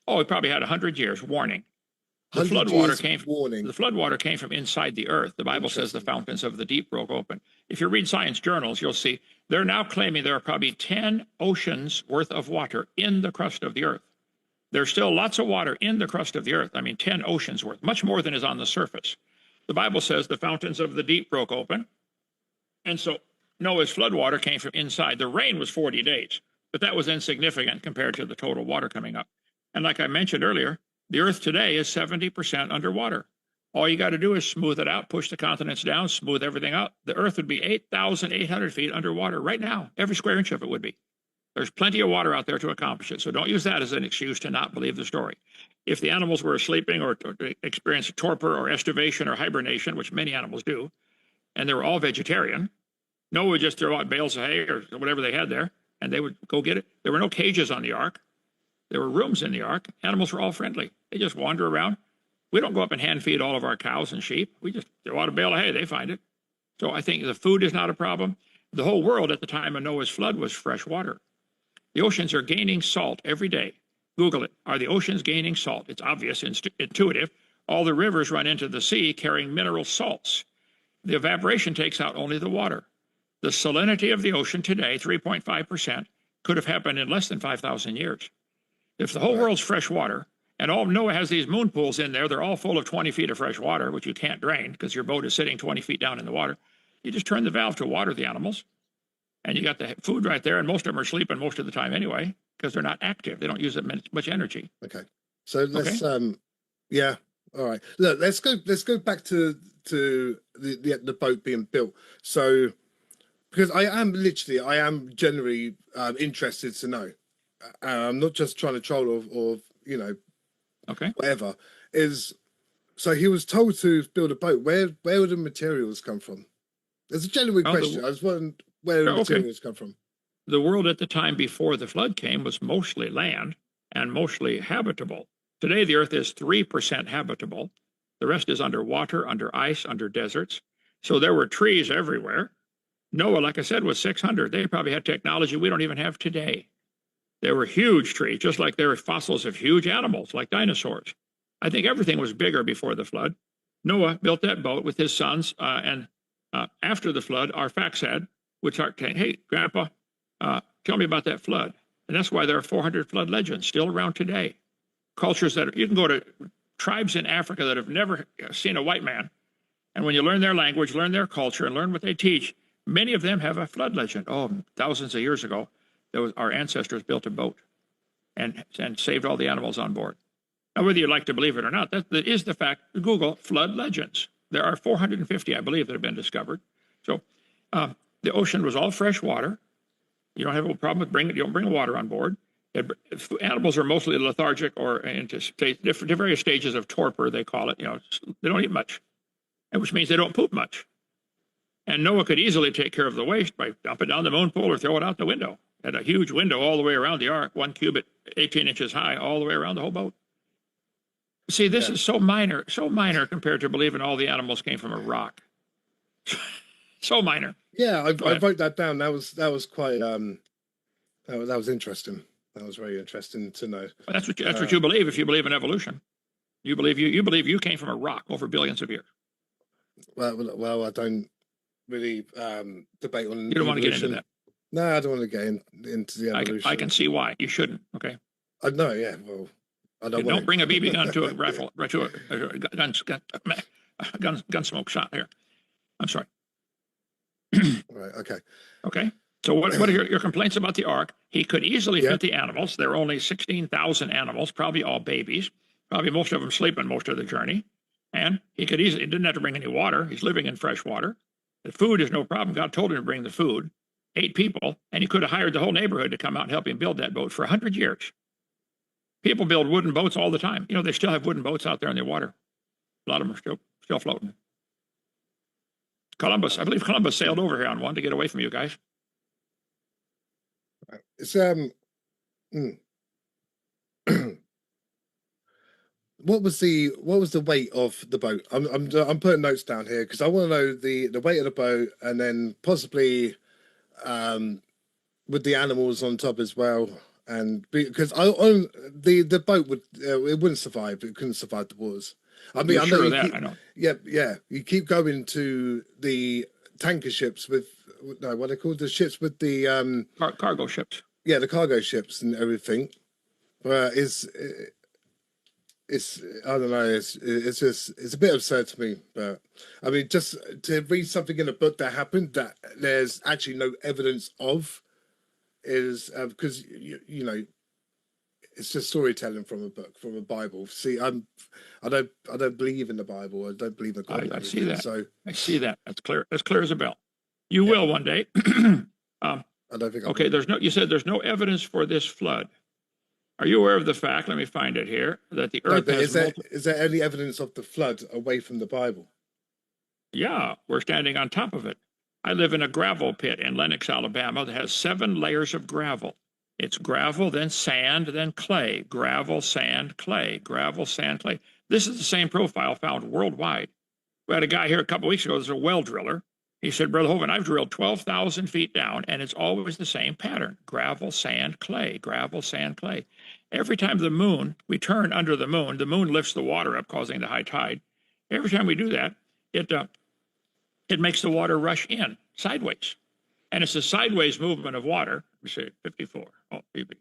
Speaker 3: Oh, he probably had 100 years warning. The floodwater came from inside the earth. The Bible says the fountains of the deep broke open. If you read science journals, you'll see they're now claiming there are probably 10 oceans worth of water in the crust of the earth. There's still lots of water in the crust of the earth. I mean, 10 oceans worth, much more than is on the surface. The Bible says the fountains of the deep broke open. And so Noah's floodwater came from inside. The rain was 40 days, but that was insignificant compared to the total water coming up. And like I mentioned earlier, the earth today is 70% underwater. All you got to do is smooth it out, push the continents down, smooth everything out. The earth would be 8,800 feet underwater right now. Every square inch of it would be. There's plenty of water out there to accomplish it. So don't use that as an excuse to not believe the story. If the animals were sleeping or experienced torpor or estivation or hibernation, which many animals do, and they were all vegetarian, Noah would just throw out bales of hay or whatever they had there, and they would go get it. There were no cages on the ark. There were rooms in the ark. Animals were all friendly. They just wander around. We don't go up and hand feed all of our cows and sheep. We just throw out a bale of hay. They find it. So I think the food is not a problem. The whole world at the time of Noah's flood was fresh water. The oceans are gaining salt every day. Google it. Are the oceans gaining salt? It's obvious, intuitive. All the rivers run into the sea carrying mineral salts. The evaporation takes out only the water. The salinity of the ocean today, 3.5%, could have happened in less than 5,000 years. If the whole world's fresh water, and all Noah has these moon pools in there, they're all full of 20 feet of fresh water, which you can't drain because your boat is sitting 20 feet down in the water. You just turn the valve to water the animals, and you got the food right there, and most of them are sleeping most of the time anyway because they're not active. They don't use much energy.
Speaker 4: Okay. So let's yeah. All right. Look, let's go back to the boat being built. So because I am generally interested to know. I'm not just trying to troll or you know, whatever. So he was told to build a boat. Where would the materials come from? It's a genuine question. I was wondering where the materials come from.
Speaker 3: The world at the time before the flood came was mostly land and mostly habitable. Today, the earth is 3% habitable. The rest is underwater, under ice, under deserts. So there were trees everywhere. Noah, like I said, was 600. They probably had technology we don't even have today. There were huge trees, just like there are fossils of huge animals, like dinosaurs. I think everything was bigger before the flood. Noah built that boat with his sons, and after the flood, our Faxad would start saying, hey, Grandpa, tell me about that flood. And that's why there are 400 flood legends still around today. Cultures that you can go to tribes in Africa that have never seen a white man. And when you learn their language, learn their culture, and learn what they teach, many of them have a flood legend. Oh, thousands of years ago, our ancestors built a boat and saved all the animals on board. Now, whether you like to believe it or not, that is the fact. Google flood legends. There are 450, I believe, that have been discovered. So the ocean was all fresh water. You don't have a problem with you don't bring water on board. Animals are mostly lethargic or into various stages of torpor, they call it. You know, they don't eat much, which means they don't poop much. And Noah could easily take care of the waste by dumping it down the moon pool or throw it out the window. Had a huge window all the way around the ark, 1 cubit, 18 inches high, all the way around the whole boat. See, this is so minor compared to believing all the animals came from a rock. So minor.
Speaker 4: Yeah, I wrote that down. That was quite that was interesting. That was very interesting to know.
Speaker 3: Well, that's what you believe if you believe in evolution. You believe you came from a rock over billions of years.
Speaker 4: Well, I don't really debate on.
Speaker 3: You don't want to get into that.
Speaker 4: No, I don't want to get into the evolution.
Speaker 3: I can see why you shouldn't. Okay.
Speaker 4: I know. Yeah. Well, I don't.
Speaker 3: Don't bring a BB gun to a rifle, to a gun smoke shot here. I'm sorry.
Speaker 4: Right. Okay.
Speaker 3: Okay. So what are your complaints about the ark? He could easily fit the animals. There are only 16,000 animals, probably all babies. Probably most of them sleeping most of the journey. And he didn't have to bring any water. He's living in fresh water. The food is no problem. God told him to bring the food. 8 people, and he could have hired the whole neighborhood to come out and help him build that boat for 100 years. People build wooden boats all the time. You know, they still have wooden boats out there in the water. A lot of them are still floating. I believe Columbus sailed over here on one to get away from you guys.
Speaker 4: It's what was the weight of the boat? I'm putting notes down here because I want to know the weight of the boat, and then possibly with the animals on top as well. And because the boat it wouldn't survive. It couldn't survive the waters. I mean,
Speaker 3: I know.
Speaker 4: Yeah. You keep going to the tanker ships with what are they called? The ships with the
Speaker 3: cargo ships.
Speaker 4: Yeah, the cargo ships and everything. It's I don't know. It's a bit absurd to me. But I mean, just to read something in a book that happened that there's actually no evidence of is because you know it's just storytelling from a book, from a Bible. See, I don't believe in the Bible. I don't believe in God.
Speaker 3: I see that.
Speaker 4: So
Speaker 3: I see that. That's clear. As clear as a bell. You will one day.
Speaker 4: I don't think.
Speaker 3: Okay. You said there's no evidence for this flood. Are you aware of the fact? Let me find it here. That the earth
Speaker 4: is there any evidence of the flood away from the Bible?
Speaker 3: Yeah, we're standing on top of it. I live in a gravel pit in Lenox, Alabama that has 7 layers of gravel. It's gravel, then sand, then clay. Gravel, sand, clay. Gravel, sand, clay. This is the same profile found worldwide. We had a guy here a couple of weeks ago. There's a well driller. He said, Brother Hovind, I've drilled 12,000 feet down, and it's always the same pattern: gravel, sand, clay, gravel, sand, clay. Every time we turn under the moon lifts the water up, causing the high tide. Every time we do that, it makes the water rush in sideways. And it's a sideways movement of water. We say 54. Oh, maybe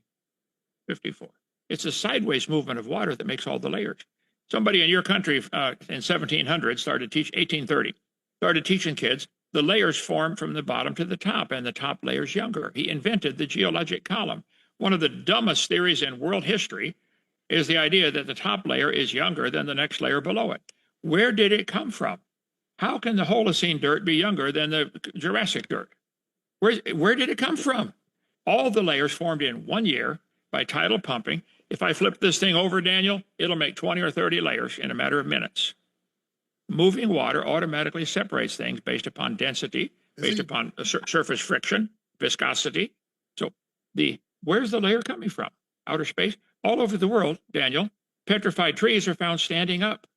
Speaker 3: 54. It's a sideways movement of water that makes all the layers. Somebody in your country in 1700 1830, started teaching kids the layers form from the bottom to the top, and the top layer's younger. He invented the geologic column. One of the dumbest theories in world history is the idea that the top layer is younger than the next layer below it. Where did it come from? How can the Holocene dirt be younger than the Jurassic dirt? Where did it come from? All the layers formed in 1 year by tidal pumping. If I flip this thing over, Daniel, it'll make 20 or 30 layers in a matter of minutes. Moving water automatically separates things based upon density, based upon surface friction, viscosity. So where's the layer coming from? Outer space? All over the world, Daniel, petrified trees are found standing up.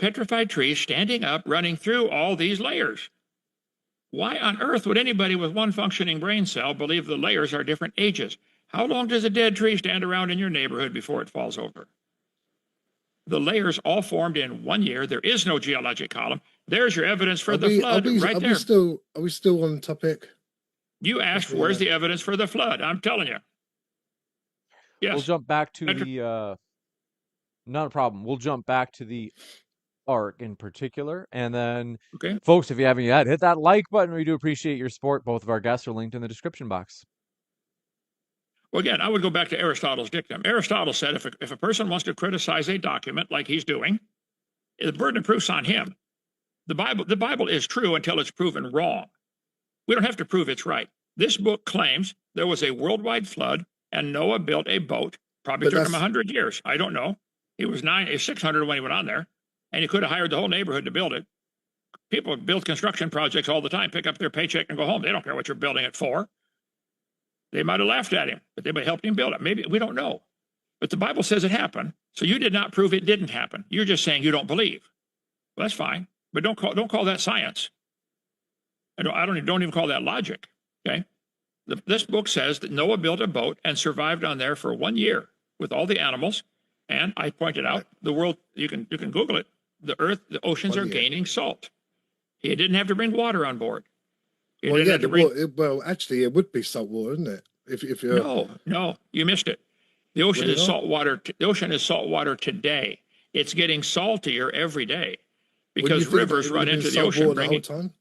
Speaker 3: Petrified trees standing up, running through all these layers. Why on earth would anybody with one functioning brain cell believe the layers are different ages? How long does a dead tree stand around in your neighborhood before it falls over? The layers all formed in 1 year. There is no geologic column. There's your evidence for the flood right there.
Speaker 4: Are we still on topic?
Speaker 3: You asked, where's the evidence for the flood? I'm telling you. Yes.
Speaker 1: We'll jump back to the, not a problem. We'll jump back to the ark in particular. And then, folks, if you haven't yet, hit that like button. We do appreciate your support. Both of our guests are linked in the description box.
Speaker 3: Well, again, I would go back to Aristotle's dictum. Aristotle said if a person wants to criticize a document like he's doing, the burden of proof's on him. The Bible is true until it's proven wrong. We don't have to prove it's right. This book claims there was a worldwide flood and Noah built a boat. Probably took him 100 years. I don't know. He was 600 when he went on there, and he could have hired the whole neighborhood to build it. People build construction projects all the time, pick up their paycheck and go home. They don't care what you're building it for. They might have laughed at him, but they might have helped him build it. Maybe, we don't know. But the Bible says it happened, so you did not prove it didn't happen. You're just saying you don't believe. Well, that's fine, but don't call that science. Don't even call that logic. Okay, this book says that Noah built a boat and survived on there for 1 year with all the animals. And I pointed out the world. You can Google it. The earth, the oceans are gaining salt. He didn't have to bring water on board.
Speaker 4: Actually, it would be salt water, isn't it? If you're
Speaker 3: no, you missed it. The ocean is salt water. The ocean is salt water today. It's getting saltier every day because rivers run into the ocean.
Speaker 4: The whole time?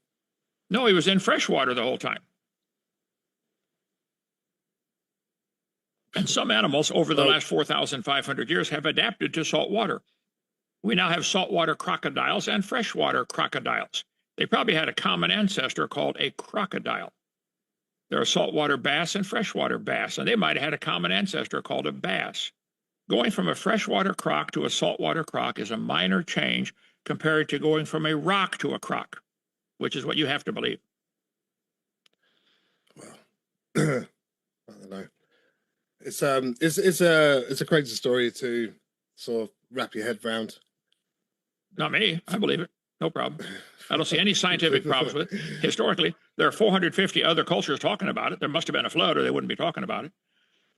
Speaker 3: No, he was in fresh water the whole time. And some animals over the last 4,500 years have adapted to salt water. We now have saltwater crocodiles and freshwater crocodiles. They probably had a common ancestor called a crocodile. There are saltwater bass and freshwater bass, and they might have had a common ancestor called a bass. Going from a freshwater croc to a saltwater croc is a minor change compared to going from a rock to a croc, which is what you have to believe.
Speaker 4: Well, I don't know. It's a crazy story to sort of wrap your head around.
Speaker 3: Not me. I believe it. No problem. I don't see any scientific problems with it. Historically, there are 450 other cultures talking about it. There must have been a flood or they wouldn't be talking about it.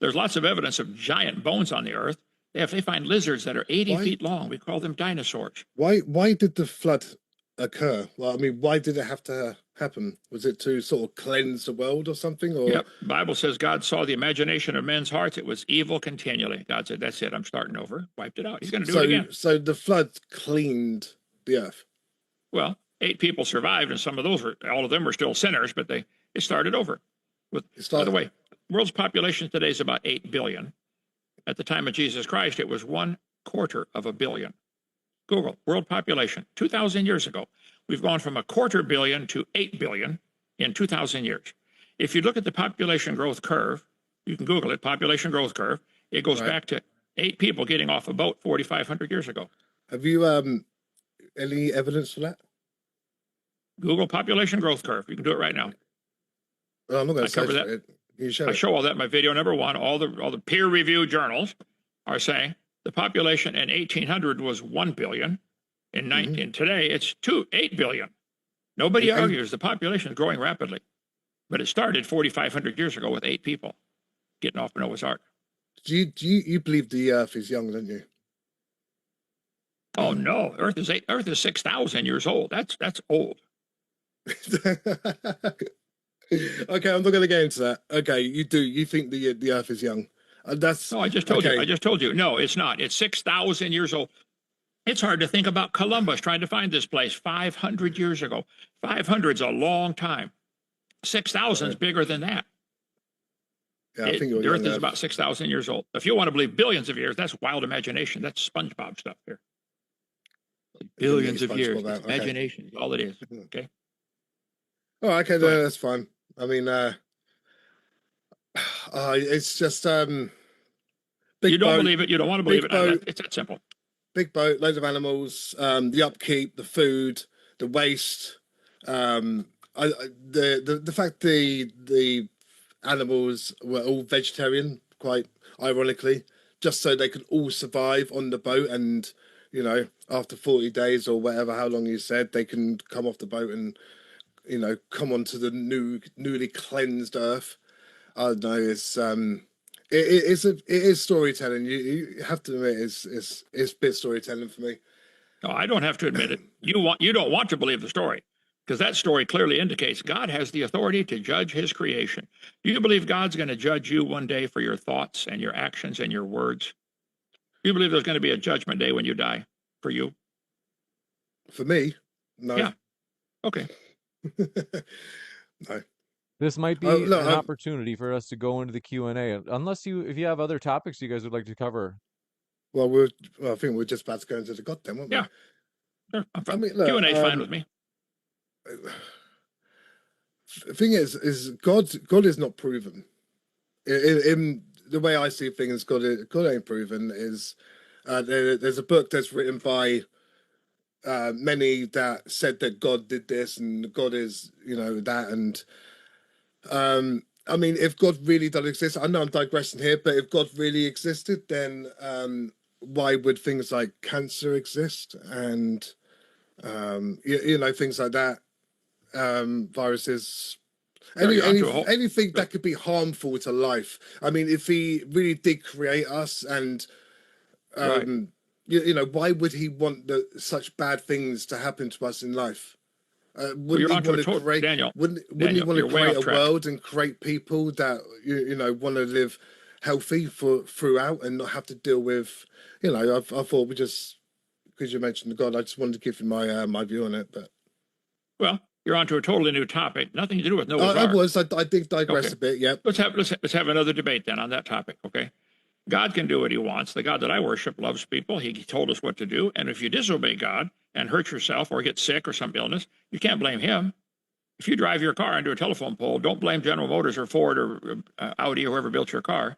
Speaker 3: There's lots of evidence of giant bones on the earth. They find lizards that are 80 feet long. We call them dinosaurs.
Speaker 4: Why did the flood occur? Well, I mean, why did it have to happen? Was it to sort of cleanse the world or something? Or?
Speaker 3: Yep. The Bible says God saw the imagination of men's hearts. It was evil continually. God said, that's it. I'm starting over. Wiped it out. He's going to do it again.
Speaker 4: So the flood cleaned the earth.
Speaker 3: Well, 8 people survived, and all of them were still sinners, but it started over. By the way, the world's population today is about 8 billion. At the time of Jesus Christ, it was 1/4 of a billion. Google, world population, 2,000 years ago. We've gone from 1/4 billion to 8 billion in 2,000 years. If you look at the population growth curve, you can Google it, population growth curve, it goes back to 8 people getting off a boat 4,500 years ago.
Speaker 4: Have you any evidence for that?
Speaker 3: Google population growth curve. You can do it right now.
Speaker 4: Well, I'm not going to
Speaker 3: cover that. I show all that in my video number 1. All the peer-reviewed journals are saying the population in 1800 was 1 billion. In today, it's 8 billion. Nobody
Speaker 4: And
Speaker 3: argues the population is growing rapidly, but it started 4,500 years ago with 8 people getting off Noah's Ark.
Speaker 4: you believe the Earth is young, don't you?
Speaker 3: Oh no, Earth is 6,000 years old. That's old.
Speaker 4: Okay, I'm not going to get into that. Okay, you do. You think the Earth is young? That's
Speaker 3: No, I just told
Speaker 4: okay.
Speaker 3: you. I just told you. No, it's not. It's 6,000 years old. It's hard to think about Columbus trying to find this place 500 years ago. 500's a long time. 6,000's bigger than that.
Speaker 4: Yeah, I think
Speaker 3: the Earth is about 6,000 years old. If you want to believe billions of years, that's wild imagination. That's SpongeBob stuff here. Billions of years. Okay. Imagination is all it is. Okay.
Speaker 4: Oh, okay, that's fine. I mean, it's just
Speaker 3: big you don't boat, believe it. You don't want to believe it.
Speaker 4: Boat,
Speaker 3: it's that simple.
Speaker 4: Big boat, loads of animals, the upkeep, the food, the waste. The fact the animals were all vegetarian, quite ironically, just so they could all survive on the boat, and you know, after 40 days or whatever, how long you said, they can come off the boat and come onto the newly cleansed earth. I don't know. It is storytelling. You have to admit it's bit storytelling for me.
Speaker 3: No, I don't have to admit it. You don't want to believe the story, because that story clearly indicates God has the authority to judge his creation. Do you believe God's going to judge you one day for your thoughts and your actions and your words? Do you believe there's going to be a judgment day when you die for you?
Speaker 4: For me? No.
Speaker 3: Yeah. Okay.
Speaker 4: No.
Speaker 1: This might be an opportunity for us to go into the Q&A, unless if you have other topics you guys would like to cover.
Speaker 4: Well, I think we're just about to go into the God then, weren't we?
Speaker 3: Yeah. Sure. Q&A's fine with me.
Speaker 4: The thing is God is not proven. In the way I see things, God ain't proven. There's a book that's written by many that said that God did this and God is that, and I mean, if God really does exist, I know I'm digressing here, but if God really existed, then why would things like cancer exist and things like that, viruses, anything that could be harmful to life? I mean, if he really did create us, and why would he want such bad things to happen to us in life? Wouldn't he want to create,
Speaker 3: Daniel,
Speaker 4: wouldn't he want to create a world and create people that want to live healthy throughout and not have to deal with I thought we just, because you mentioned God, I just wanted to give you my view on it. But
Speaker 3: well, you're onto a totally new topic, nothing to do with Noah's Ark.
Speaker 4: I did digress a bit. Yeah,
Speaker 3: let's have another debate then on that topic. Okay. God can do what he wants. The God that I worship loves people. He told us what to do. And if you disobey God and hurt yourself or get sick or some illness, you can't blame him. If you drive your car into a telephone pole, don't blame General Motors or Ford or Audi or whoever built your car.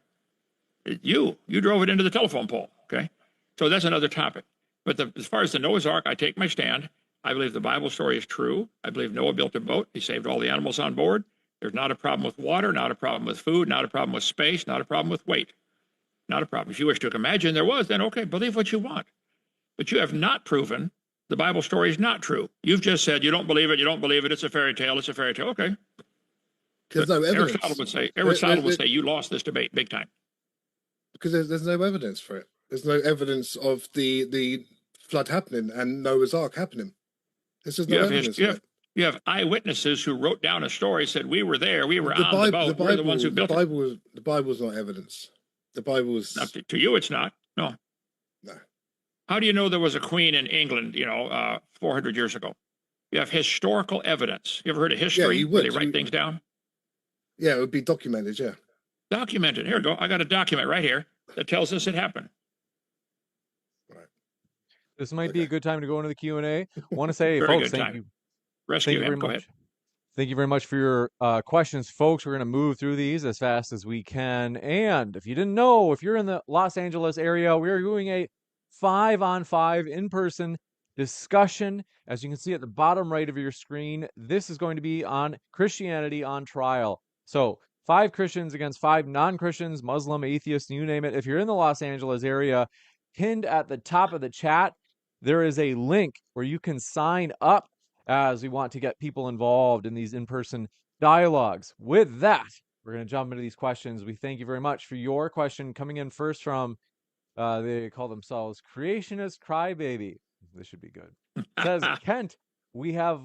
Speaker 3: You drove it into the telephone pole. Okay. So that's another topic. But as far as the Noah's Ark, I take my stand. I believe the Bible story is true. I believe Noah built a boat. He saved all the animals on board. There's not a problem with water, not a problem with food, not a problem with space, not a problem with weight. Not a problem. If you wish to imagine there was, then okay, believe what you want. But you have not proven the Bible story is not true. You've just said you don't believe it, it's a fairy tale, Okay.
Speaker 4: Because no evidence.
Speaker 3: Aristotle would say you lost this debate big time.
Speaker 4: Because there's no evidence for it. There's no evidence of the flood happening and Noah's Ark happening. There's just no evidence for it.
Speaker 3: You have eyewitnesses who wrote down a story, said we were there, we were on the boat, we're the ones who built it.
Speaker 4: The Bible's not evidence. The Bible's
Speaker 3: to you, it's not. No. How do you know there was a queen in England, 400 years ago? You have historical evidence. You ever heard of history?
Speaker 4: Yeah, you would.
Speaker 3: Where they write things down?
Speaker 4: Yeah, it would be documented, yeah.
Speaker 3: Documented. Here we go. I got a document right here that tells us it happened.
Speaker 4: Right.
Speaker 1: This might be a good time to go into the Q&A. I want to say, folks, thank you.
Speaker 3: Rescue him. Go ahead.
Speaker 1: Thank you very much for your questions, folks. We're going to move through these as fast as we can. And if you didn't know, if you're in the Los Angeles area, we are doing a 5-on-5 in-person discussion. As you can see at the bottom right of your screen, this is going to be on Christianity on trial. So 5 Christians against 5 non-Christians, Muslim, atheist, you name it. If you're in the Los Angeles area, pinned at the top of the chat, there is a link where you can sign up as we want to get people involved in these in-person dialogues. With that, we're going to jump into these questions. We thank you very much for your question coming in first from, they call themselves Creationist Crybaby. This should be good. Says, Kent, we have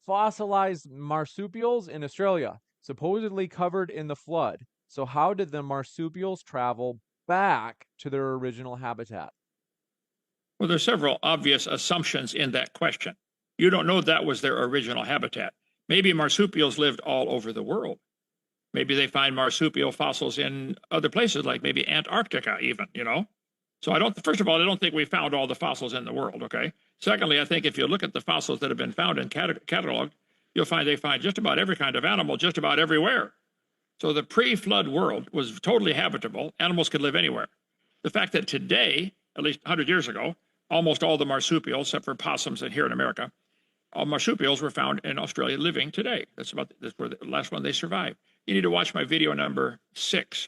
Speaker 1: fossilized marsupials in Australia, supposedly covered in the flood. So how did the marsupials travel back to their original habitat?
Speaker 3: Well, there's several obvious assumptions in that question. You don't know that was their original habitat. Maybe marsupials lived all over the world. Maybe they find marsupial fossils in other places, like maybe Antarctica, even, you know? So first of all, I don't think we found all the fossils in the world, okay? Secondly, I think if you look at the fossils that have been found and cataloged, you'll find they find just about every kind of animal just about everywhere. So the pre-flood world was totally habitable. Animals could live anywhere. The fact that today, at least 100 years ago, almost all the marsupials, except for possums and here in America, all marsupials were found in Australia living today. That's where the last one they survived. You need to watch my video number 6.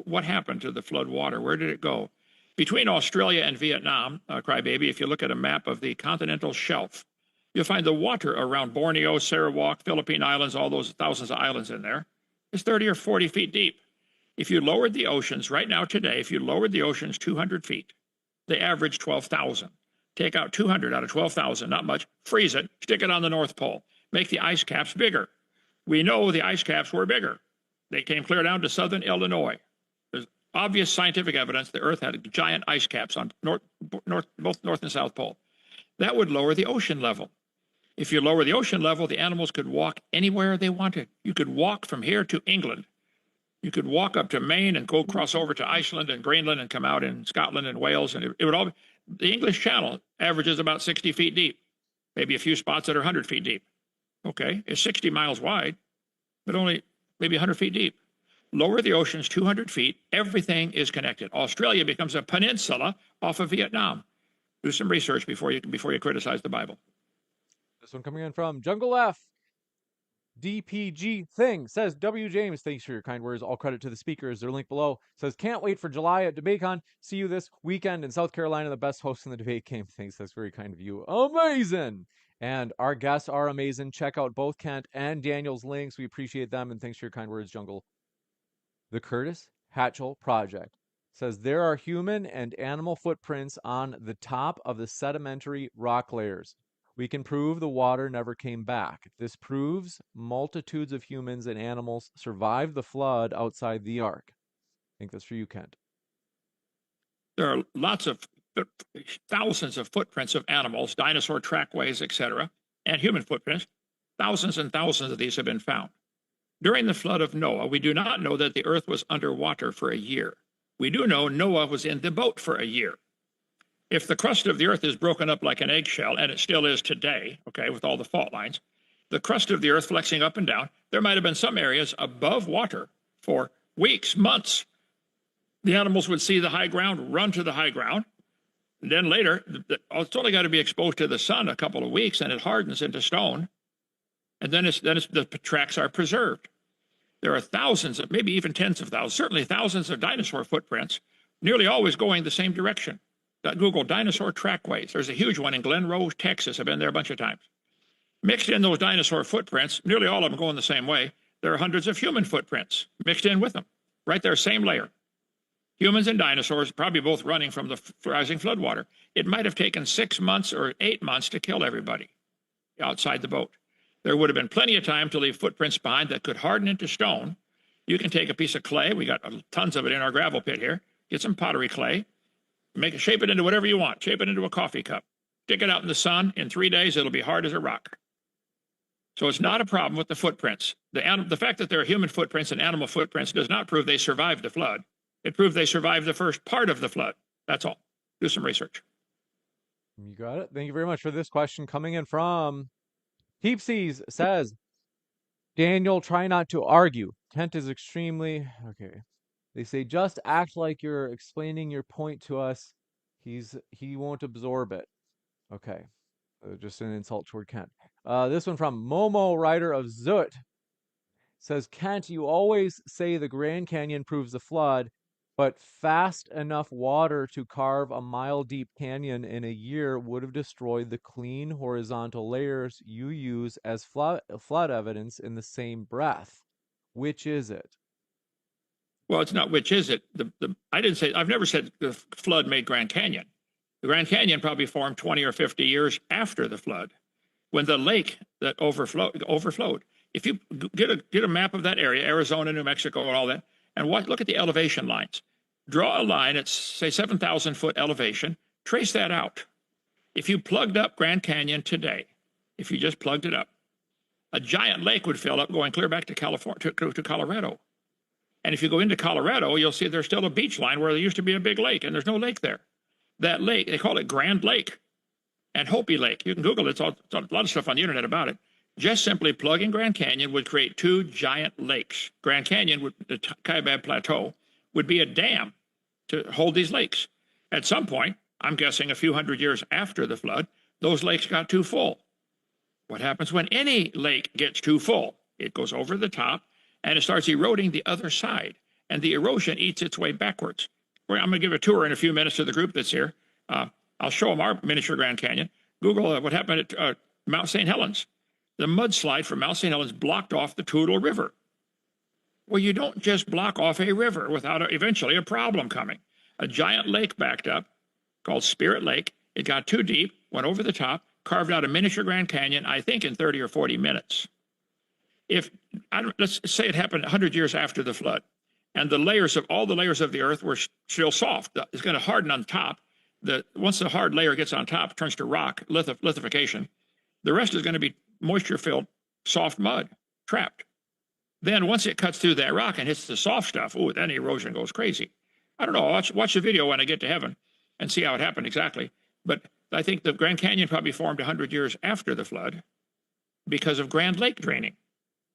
Speaker 3: What happened to the flood water? Where did it go? Between Australia and Vietnam, Crybaby, if you look at a map of the continental shelf, you'll find the water around Borneo, Sarawak, Philippine Islands, all those thousands of islands in there, is 30 or 40 feet deep. If you lowered the oceans right now today, if you lowered the oceans 200 feet, they average 12,000. Take out 200 out of 12,000, not much, freeze it, stick it on the North Pole, make the ice caps bigger. We know the ice caps were bigger. They came clear down to southern Illinois. There's obvious scientific evidence the Earth had giant ice caps on both North and South Pole. That would lower the ocean level. If you lower the ocean level, the animals could walk anywhere they wanted. You could walk from here to England. You could walk up to Maine and go cross over to Iceland and Greenland and come out in Scotland and Wales, and it would all be, the English Channel averages about 60 feet deep, maybe a few spots that are 100 feet deep. Okay, it's 60 miles wide, but only maybe 100 feet deep. Lower the oceans 200 feet, everything is connected. Australia becomes a peninsula off of Vietnam. Do some research before you criticize the Bible.
Speaker 1: This one coming in from Jungle F. DPG Thing says, W. James, thanks for your kind words. All credit to the speakers. Their link below says, can't wait for July at DebateCon. See you this weekend in South Carolina, the best host in the debate game. Thanks. That's very kind of you. Amazing. And our guests are amazing. Check out both Kent and Daniel's links. We appreciate them. And thanks for your kind words, Jungle. The Curtis Hatchell Project says, there are human and animal footprints on the top of the sedimentary rock layers. We can prove the water never came back. This proves multitudes of humans and animals survived the flood outside the ark. I think that's for you, Kent.
Speaker 3: There are thousands of footprints of animals, dinosaur trackways, etc., and human footprints. Thousands and thousands of these have been found. During the flood of Noah, we do not know that the earth was underwater for a year. We do know Noah was in the boat for a year. If the crust of the earth is broken up like an eggshell, and it still is today, okay, with all the fault lines, the crust of the earth flexing up and down, there might have been some areas above water for weeks, months. The animals would see the high ground, run to the high ground. And then later, it's only got to be exposed to the sun a couple of weeks, and it hardens into stone. And then the tracks are preserved. There are thousands, maybe even tens of thousands, certainly thousands of dinosaur footprints, nearly always going the same direction. Google dinosaur trackways. There's a huge one in Glen Rose, Texas. I've been there a bunch of times. Mixed in those dinosaur footprints, nearly all of them going the same way, there are hundreds of human footprints mixed in with them. Right there, same layer. Humans and dinosaurs, probably both running from the rising floodwater. It might have taken 6 months or 8 months to kill everybody outside the boat. There would have been plenty of time to leave footprints behind that could harden into stone. You can take a piece of clay. We got tons of it in our gravel pit here. Get some pottery clay. Shape it into whatever you want. Shape it into a coffee cup. Stick it out in the sun. In 3 days, it'll be hard as a rock. So it's not a problem with the footprints. The fact that there are human footprints and animal footprints does not prove they survived the flood. It proved they survived the first part of the flood. That's all. Do some research.
Speaker 1: You got it. Thank you very much for this question coming in from Heapsies says, Daniel, try not to argue. Kent is extremely okay. They say, just act like you're explaining your point to us. He won't absorb it. Okay. Just an insult toward Kent. This one from Momo, writer of Zut, says, Kent, you always say the Grand Canyon proves the flood. but fast enough water to carve a mile-deep canyon in a year would have destroyed the clean horizontal layers you use as flood evidence in the same breath. Which is it?
Speaker 3: Well, it's not which is it. I didn't say, I've never said the flood made Grand Canyon. The Grand Canyon probably formed 20 or 50 years after the flood, when the lake that overflowed. If you get a map of that area, Arizona, New Mexico, and all that, and look at the elevation lines. Draw a line at, say, 7,000 foot elevation, trace that out. If you plugged up Grand Canyon today, if you just plugged it up, a giant lake would fill up going clear back to California, to Colorado. And if you go into Colorado, you'll see there's still a beach line where there used to be a big lake, and there's no lake there. That lake, they call it Grand Lake and Hopi Lake. You can Google it. It's a lot of stuff on the internet about it. Just simply plugging Grand Canyon would create two giant lakes. Grand Canyon, the Kaibab Plateau, would be a dam to hold these lakes. At some point, I'm guessing a few hundred years after the flood, those lakes got too full. What happens when any lake gets too full? It goes over the top, and it starts eroding the other side, and the erosion eats its way backwards. I'm going to give a tour in a few minutes to the group that's here. I'll show them our miniature Grand Canyon. Google what happened at Mount St. Helens. The mudslide from Mount St. Helens blocked off the Toutle River. Well, you don't just block off a river without eventually a problem coming. A giant lake backed up called Spirit Lake. It got too deep, went over the top, carved out a miniature Grand Canyon, I think in 30 or 40 minutes. Let's say it happened 100 years after the flood, and all the layers of the earth were still soft. It's going to harden on top. Once the hard layer gets on top, it turns to rock, lithification. The rest is going to be moisture-filled, soft mud, trapped. Then once it cuts through that rock and hits the soft stuff, then erosion goes crazy. I don't know. Watch the video when I get to heaven and see how it happened exactly. But I think the Grand Canyon probably formed 100 years after the flood because of Grand Lake draining,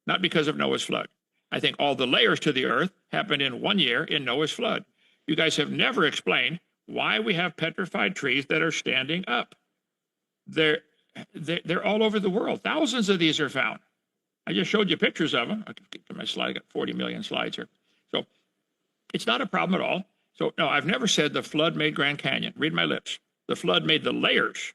Speaker 3: not because of Noah's flood. I think all the layers to the earth happened in 1 year in Noah's flood. You guys have never explained why we have petrified trees that are standing up. They're all over the world. Thousands of these are found. I just showed you pictures of them. I can get to my slide. I got 40 million slides here. So it's not a problem at all. So no, I've never said the flood made Grand Canyon. Read my lips. The flood made the layers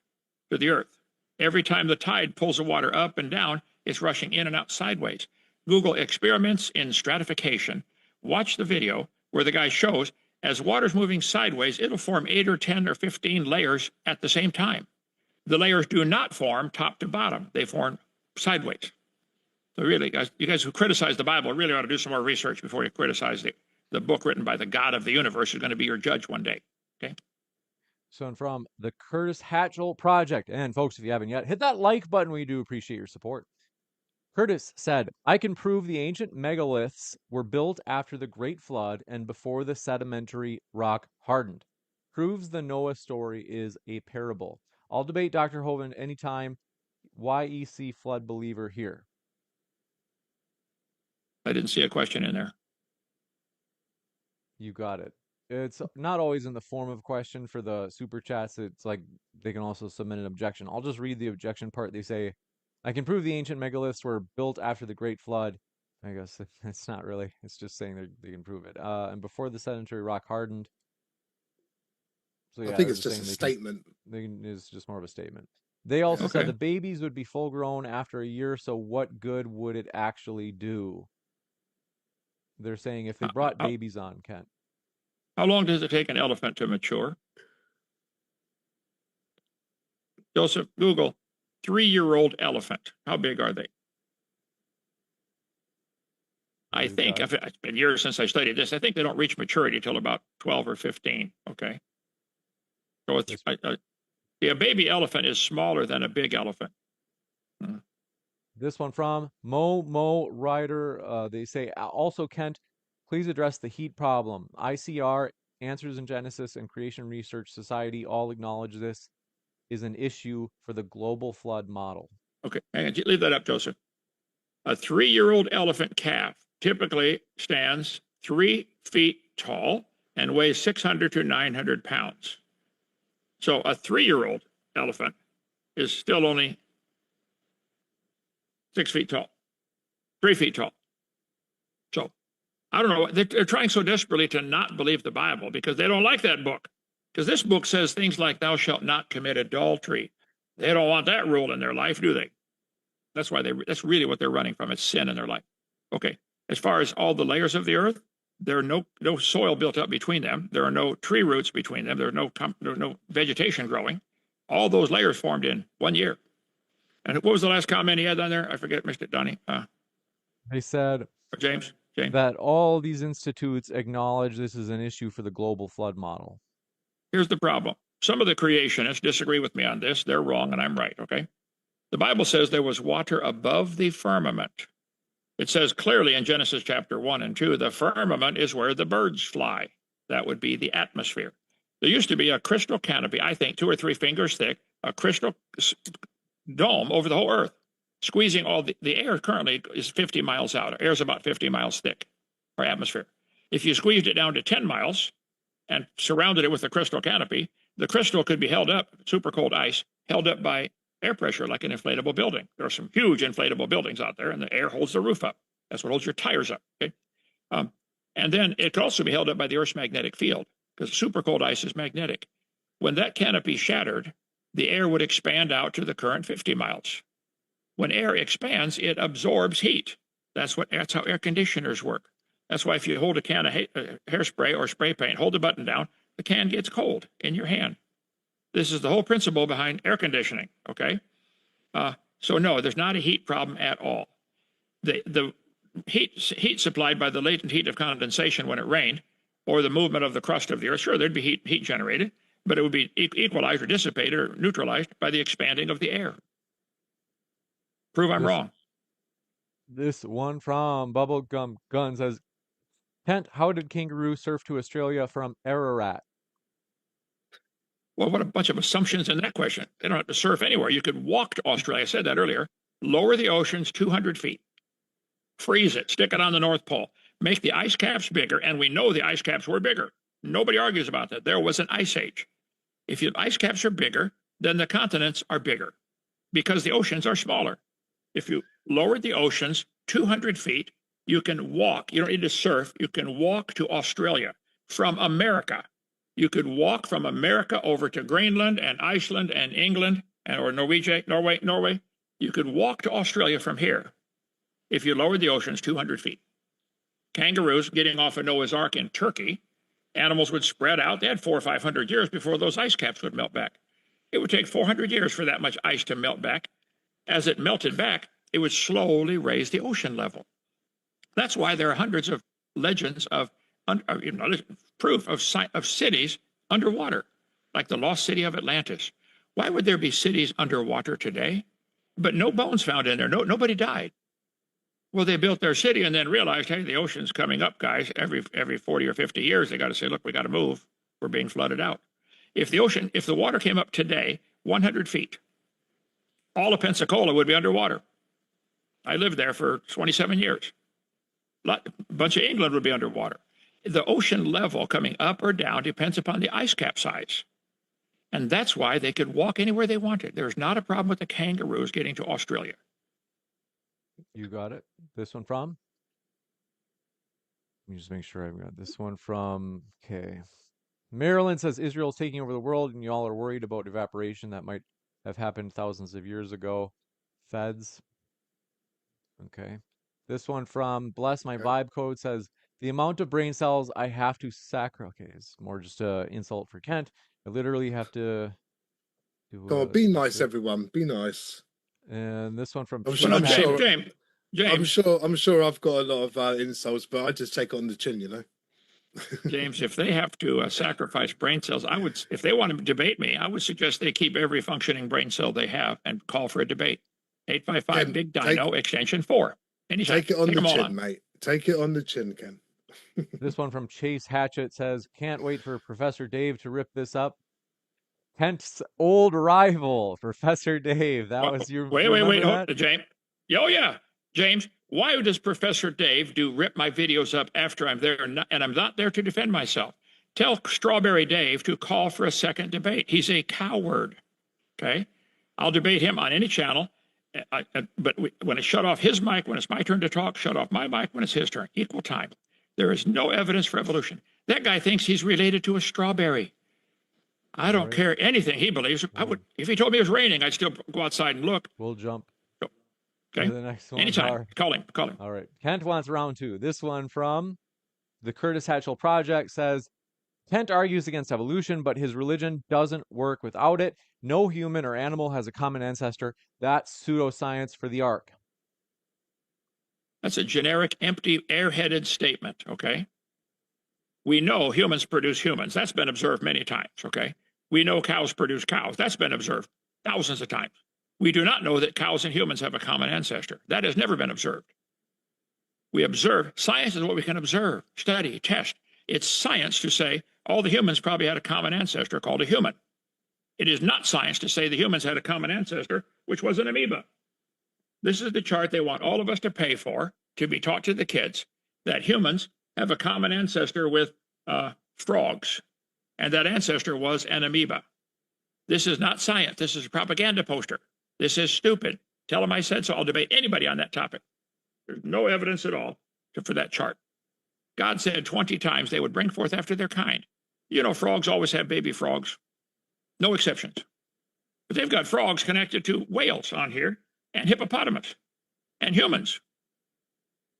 Speaker 3: to the earth. Every time the tide pulls the water up and down, it's rushing in and out sideways. Google experiments in stratification. Watch the video where the guy shows as water's moving sideways, it'll form 8 or 10 or 15 layers at the same time. The layers do not form top to bottom. They form sideways. So really, guys, you guys who criticize the Bible really ought to do some more research before you criticize the book written by the God of the universe who's going to be your judge one day. Okay?
Speaker 1: So, and from the Curtis Hatchell Project. And folks, if you haven't yet, hit that like button. We do appreciate your support. Curtis said, I can prove the ancient megaliths were built after the Great Flood and before the sedimentary rock hardened. Proves the Noah story is a parable. I'll debate Dr. Hovind anytime. YEC flood believer here.
Speaker 3: I didn't see a question in there.
Speaker 1: You got it. It's not always in the form of a question for the super chats. It's like they can also submit an objection. I'll just read the objection part. They say, I can prove the ancient megaliths were built after the Great Flood. I guess it's not really. It's just saying they can prove it. And before the sedentary rock hardened. So yeah,
Speaker 4: I think it's just a statement.
Speaker 1: It's just more of a statement. They also said the babies would be full grown after a year, so what good would it actually do? They're saying if they brought babies on, Kent.
Speaker 3: How long does it take an elephant to mature? Joseph, Google 3-year-old elephant. How big are they? I think, it's been years since I studied this, I think they don't reach maturity till about 12 or 15, okay? So a baby elephant is smaller than a big elephant.
Speaker 1: This one from Mo Ryder. They say, also, Kent, please address the heat problem. ICR, Answers in Genesis, and Creation Research Society all acknowledge this is an issue for the global flood model. Okay, hang on. Leave that up, Joseph. A 3-year-old elephant calf typically stands 3 feet tall and weighs 600 to 900 pounds. So a 3-year-old elephant is still only 6 feet tall, 3 feet tall. So
Speaker 3: I don't know. They're trying so desperately to not believe the Bible because they don't like that book. Because this book says things like, thou shalt not commit adultery. They don't want that rule in their life, do they? That's why that's really what they're running from. It's sin in their life. Okay. As far as all the layers of the earth, there are no soil built up between them. There are no tree roots between them. There's no vegetation growing. All those layers formed in 1 year. And what was the last comment he had on there? I forget, Mr. Donnie.
Speaker 1: They said
Speaker 3: James.
Speaker 1: that all these institutes acknowledge this is an issue for the global flood model.
Speaker 3: Here's the problem. Some of the creationists disagree with me on this. They're wrong and I'm right, okay? The Bible says there was water above the firmament. It says clearly in Genesis chapter 1 and 2, the firmament is where the birds fly. That would be the atmosphere. There used to be a crystal canopy, I think 2 or 3 fingers thick, a crystal dome over the whole earth, squeezing all the air currently is 50 miles out. Air is about 50 miles thick, or atmosphere. If you squeezed it down to 10 miles and surrounded it with a crystal canopy, the crystal could be held up, super cold ice, held up by air pressure like an inflatable building. There are some huge inflatable buildings out there, and the air holds the roof up. That's what holds your tires up. Okay, and then it could also be held up by the Earth's magnetic field because super cold ice is magnetic. When that canopy shattered, the air would expand out to the current 50 miles. When air expands, it absorbs heat. That's how air conditioners work. That's why if you hold a can of hairspray or spray paint, hold the button down, the can gets cold in your hand. This is the whole principle behind air conditioning, okay? So no, there's not a heat problem at all. The heat supplied by the latent heat of condensation when it rained, or the movement of the crust of the earth, sure, there'd be heat generated, but it would be equalized or dissipated or neutralized by the expanding of the air. Prove I'm wrong.
Speaker 1: This one from Bubblegum Gun says, Kent, how did kangaroo surf to Australia from Ararat?
Speaker 3: Well, what a bunch of assumptions in that question. They don't have to surf anywhere. You could walk to Australia. I said that earlier. Lower the oceans 200 feet. Freeze it. Stick it on the North Pole. Make the ice caps bigger. And we know the ice caps were bigger. Nobody argues about that. There was an ice age. If your ice caps are bigger, then the continents are bigger because the oceans are smaller. If you lowered the oceans 200 feet, you can walk. You don't need to surf. You can walk to Australia from America. You could walk from America over to Greenland and Iceland and England or Norway. You could walk to Australia from here if you lowered the oceans 200 feet. Kangaroos getting off a Noah's Ark in Turkey, animals would spread out. They had 400 or 500 years before those ice caps would melt back. It would take 400 years for that much ice to melt back. As it melted back, it would slowly raise the ocean level. That's why there are hundreds of legends of proof of cities underwater, like the lost city of Atlantis. Why would there be cities underwater today, but no bones found in there? Nobody died. Well, they built their city and then realized, hey, the ocean's coming up, guys. Every 40 or 50 years, they got to say, look, we got to move. We're being flooded out. If the water came up today, 100 feet, all of Pensacola would be underwater. I lived there for 27 years. A bunch of England would be underwater. The ocean level coming up or down depends upon the ice cap size. And that's why they could walk anywhere they wanted. There's not a problem with the kangaroos getting to Australia.
Speaker 1: You got it. This one from? Let me just make sure I've got this one from, okay. Maryland says Israel's taking over the world and y'all are worried about evaporation that might have happened thousands of years ago. Feds. Okay. This one from Bless My Vibe Code says, the amount of brain cells I have to sacrifice. Okay, it's more just an insult for Kent. I literally have to do.
Speaker 4: Come on, be nice, everyone. Be nice.
Speaker 1: And this one from
Speaker 3: James.
Speaker 4: I'm sure I've got a lot of insults, but I just take it on the chin, you know.
Speaker 3: James, if they have to sacrifice brain cells, if they want to debate me, I would suggest they keep every functioning brain cell they have and call for a debate. 855 Big Dino, extension 4. Anytime.
Speaker 4: Take it on the chin, mate. Take it on the chin, Ken.
Speaker 1: This one from Chase Hatchet says, can't wait for Professor Dave to rip this up. Kent's old rival, Professor Dave. That was your...
Speaker 3: Wait, hold, James. Oh, yeah. James, why does Professor Dave rip my videos up after I'm there and I'm not there to defend myself? Tell Strawberry Dave to call for a second debate. He's a coward, okay? I'll debate him on any channel, but when it's shut off his mic, when it's my turn to talk, shut off my mic when it's his turn. Equal time. There is no evidence for evolution. That guy thinks he's related to a strawberry. I don't care anything he believes. I would, if he told me it was raining, I'd still go outside and look.
Speaker 1: We'll jump
Speaker 3: Okay.
Speaker 1: to the next one.
Speaker 3: Anytime. Call him.
Speaker 1: All right. Kent wants round 2. This one from the Curtis Hatchell Project says, Kent argues against evolution, but his religion doesn't work without it. No human or animal has a common ancestor. That's pseudoscience for the ark.
Speaker 3: That's a generic, empty, airheaded statement, okay? We know humans produce humans. That's been observed many times, okay? We know cows produce cows. That's been observed thousands of times. We do not know that cows and humans have a common ancestor. That has never been observed. We observe. Science is what we can observe, study, test. It's science to say all the humans probably had a common ancestor called a human. It is not science to say the humans had a common ancestor, which was an amoeba. This is the chart they want all of us to pay for, to be taught to the kids, that humans have a common ancestor with frogs, and that ancestor was an amoeba. This is not science. This is a propaganda poster. This is stupid. Tell them I said so. I'll debate anybody on that topic. There's no evidence at all for that chart. God said 20 times they would bring forth after their kind. You know, frogs always have baby frogs. No exceptions. But they've got frogs connected to whales on here, and hippopotamus, and humans.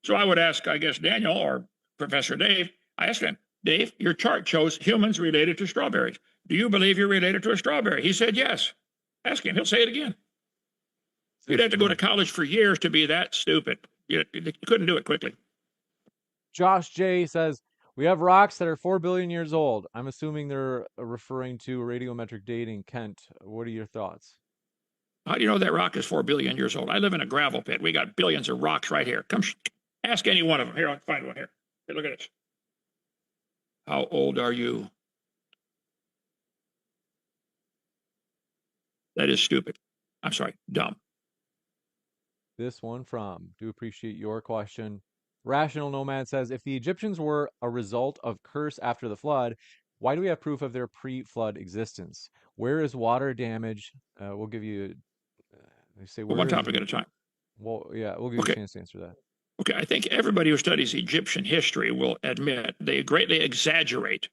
Speaker 3: So I would ask, I guess, Daniel or Professor Dave, I asked him, Dave, your chart shows humans related to strawberries. Do you believe you're related to a strawberry? He said yes. Ask him, he'll say it again. You'd have to go to college for years to be that stupid. You couldn't do it quickly.
Speaker 1: Josh J says, we have rocks that are 4 billion years old. I'm assuming they're referring to radiometric dating. Kent, what are your thoughts?
Speaker 3: How do you know that rock is 4 billion years old? I live in a gravel pit. We got billions of rocks right here. Come ask any one of them. Here, I'll find one here. Hey, look at this. How old are you? That is stupid. I'm sorry, dumb.
Speaker 1: This one from, do appreciate your question. Rational Nomad says, if the Egyptians were a result of curse after the flood, why do we have proof of their pre-flood existence? Where is water damage? We'll give you, they say,
Speaker 3: one topic at a time.
Speaker 1: Well, yeah, we'll give you a chance to answer that.
Speaker 3: Okay, I think everybody who studies Egyptian history will admit they greatly exaggerate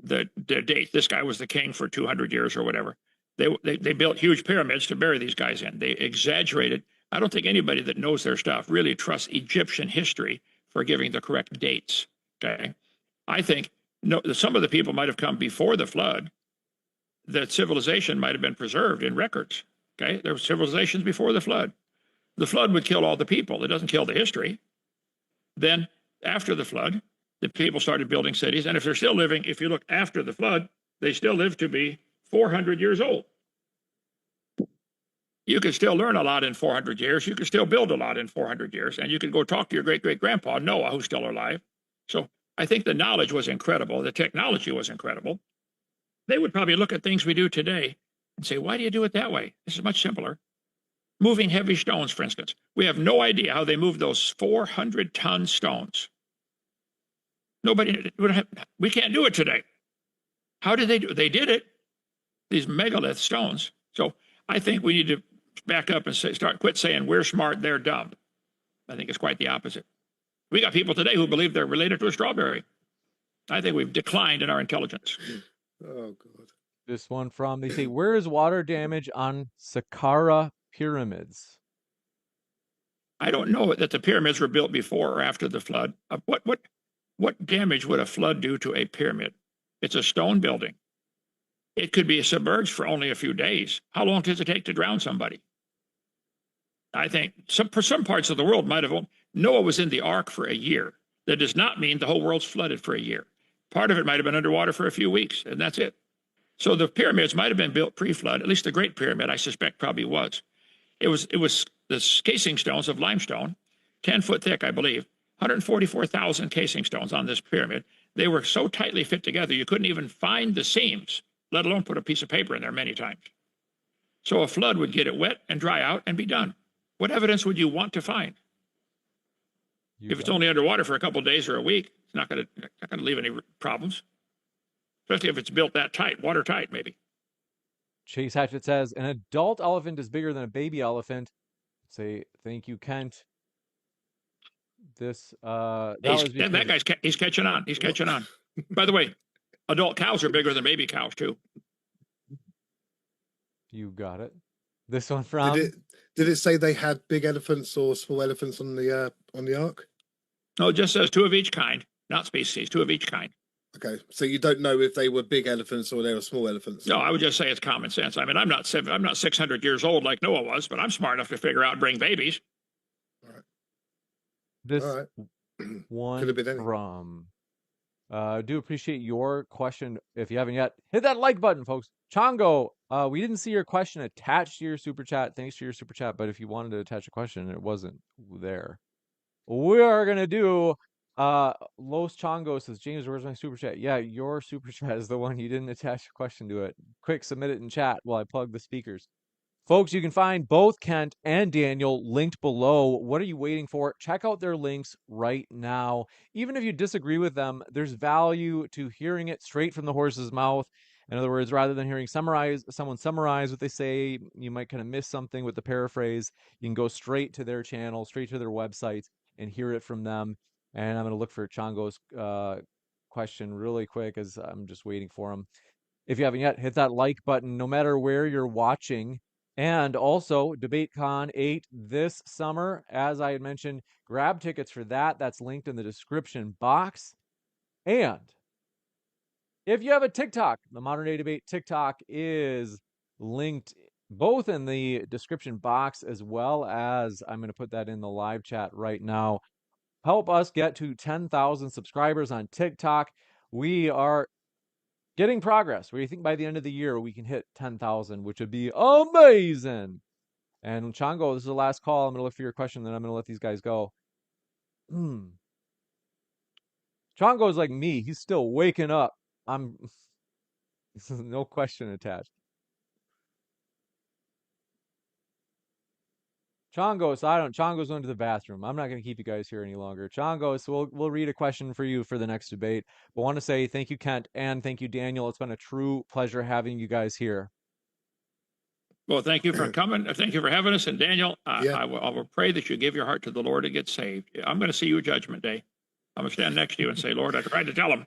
Speaker 3: the date. This guy was the king for 200 years or whatever. They built huge pyramids to bury these guys in. They exaggerated. I don't think anybody that knows their stuff really trusts Egyptian history for giving the correct dates. Okay, I think some of the people might have come before the flood. That civilization might have been preserved in records. Okay, there were civilizations before the flood. The flood would kill all the people. It doesn't kill the history. Then after the flood, the people started building cities. And if they're still living, if you look after the flood, they still live to be 400 years old. You could still learn a lot in 400 years. You could still build a lot in 400 years. And you could go talk to your great-great-grandpa, Noah, who's still alive. So I think the knowledge was incredible. The technology was incredible. They would probably look at things we do today and say, why do you do it that way? This is much simpler. Moving heavy stones, for instance. We have no idea how they moved those 400-ton stones. We can't do it today. How did they do it? They did it. These megalith stones. So I think we need to back up and quit saying we're smart, they're dumb. I think it's quite the opposite. We got people today who believe they're related to a strawberry. I think we've declined in our intelligence.
Speaker 4: Oh, God.
Speaker 1: This one from, they say, where is water damage on Saqqara pyramids?
Speaker 3: I don't know that the pyramids were built before or after the flood. What damage would a flood do to a pyramid? It's a stone building. It could be submerged for only a few days. How long does it take to drown somebody? I think for some parts of the world might have. Noah was in the ark for a year. That does not mean the whole world's flooded for a year. Part of it might have been underwater for a few weeks, and that's it. So the pyramids might have been built pre-flood. At least the Great Pyramid, I suspect, probably was. It was the casing stones of limestone, 10 foot thick, I believe, 144,000 casing stones on this pyramid. They were so tightly fit together you couldn't even find the seams, let alone put a piece of paper in there many times. So a flood would get it wet and dry out and be done. What evidence would you want to find? If it's only underwater for a couple of days or a week, it's not going to leave any problems. Especially if it's built that tight, watertight maybe.
Speaker 1: Chase Hatchett says, an adult elephant is bigger than a baby elephant. Say, thank you, Kent. That was because
Speaker 3: that guy's he's catching on. He's catching on. By the way, adult cows are bigger than baby cows too.
Speaker 1: you got it. This one from
Speaker 4: Did it say they had big elephants or small elephants on the ark?
Speaker 3: No, it just says 2 of each kind, not species, 2 of each kind.
Speaker 4: Okay, so you don't know if they were big elephants or they were small elephants.
Speaker 3: No, I would just say it's common sense. I mean, I'm not 600 years old like Noah was, but I'm smart enough to figure out and bring babies.
Speaker 1: this
Speaker 4: All right.
Speaker 1: one
Speaker 4: Could have been any.
Speaker 1: from. Do appreciate your question. If you haven't yet, hit that like button, folks. Chongo, we didn't see your question attached to your super chat. Thanks to your super chat, but if you wanted to attach a question, it wasn't there. We are gonna do. Los Chongo says, James, where's my super chat? Yeah, your super chat is the one you didn't attach a question to it. Quick, submit it in chat while I plug the speakers. Folks, you can find both Kent and Daniel linked below. What are you waiting for? Check out their links right now. Even if you disagree with them, there's value to hearing it straight from the horse's mouth. In other words, rather than hearing someone summarize what they say, you might kind of miss something with the paraphrase. You can go straight to their channel, straight to their website, and hear it from them. And I'm going to look for Chongo's question really quick as I'm just waiting for him. If you haven't yet, hit that like button no matter where you're watching. And also, DebateCon 8 this summer, as I had mentioned, grab tickets for that. That's linked in the description box. And if you have a TikTok, the Modern Day Debate TikTok is linked both in the description box as well as I'm going to put that in the live chat right now. Help us get to 10,000 subscribers on TikTok. We are getting progress. We think by the end of the year we can hit 10,000, which would be amazing. And Chongo, this is the last call. I'm going to look for your question, then I'm going to let these guys go. Chongo's like me. He's still waking up. No question attached. Chongo, so Chongo's going to the bathroom. I'm not going to keep you guys here any longer. Chongo, so we'll read a question for you for the next debate. But I want to say thank you, Kent, and thank you, Daniel. It's been a true pleasure having you guys here.
Speaker 3: Well, thank you for coming. Thank you for having us. And Daniel,
Speaker 4: Yeah.
Speaker 3: I will pray that you give your heart to the Lord and get saved. I'm going to see you at Judgment Day. I'm going to stand next to you and say, Lord, I tried to tell him.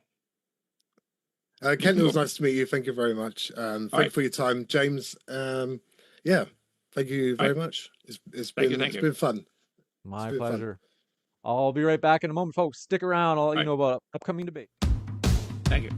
Speaker 4: Kent, it was nice to meet you. Thank you very much. Thank you for your time, James. Yeah, thank you very much. It's been fun.
Speaker 1: My pleasure. I'll be right back in a moment, folks. Stick around. I'll let you know about upcoming debate.
Speaker 3: Thank you.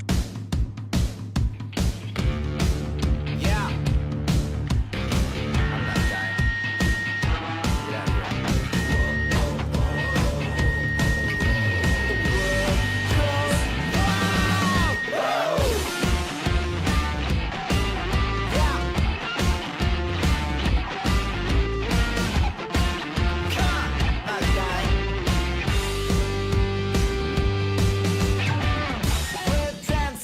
Speaker 5: Dance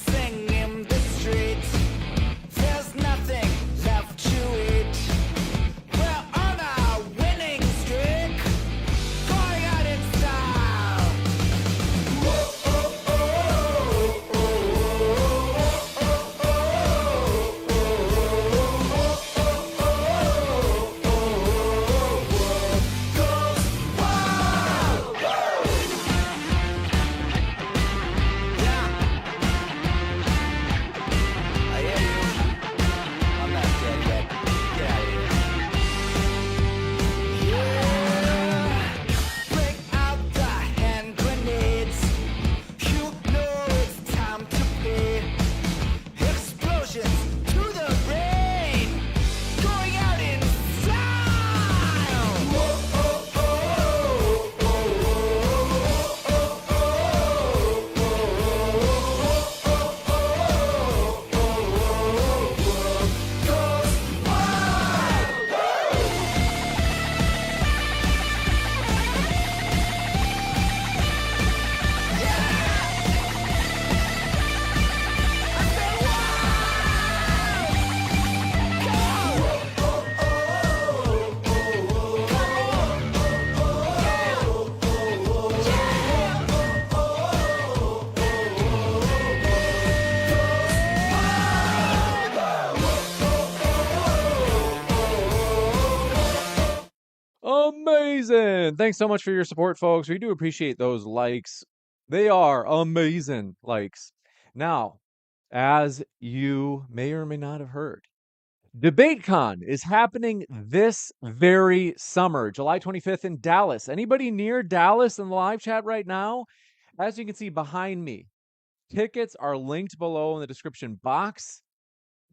Speaker 1: amazing. Thanks so much for your support, folks. We do appreciate those likes. They are amazing likes. Now, as you may or may not have heard, DebateCon is happening this very summer, July 25th in Dallas. Anybody near Dallas in the live chat right now? As you can see behind me, tickets are linked below in the description box.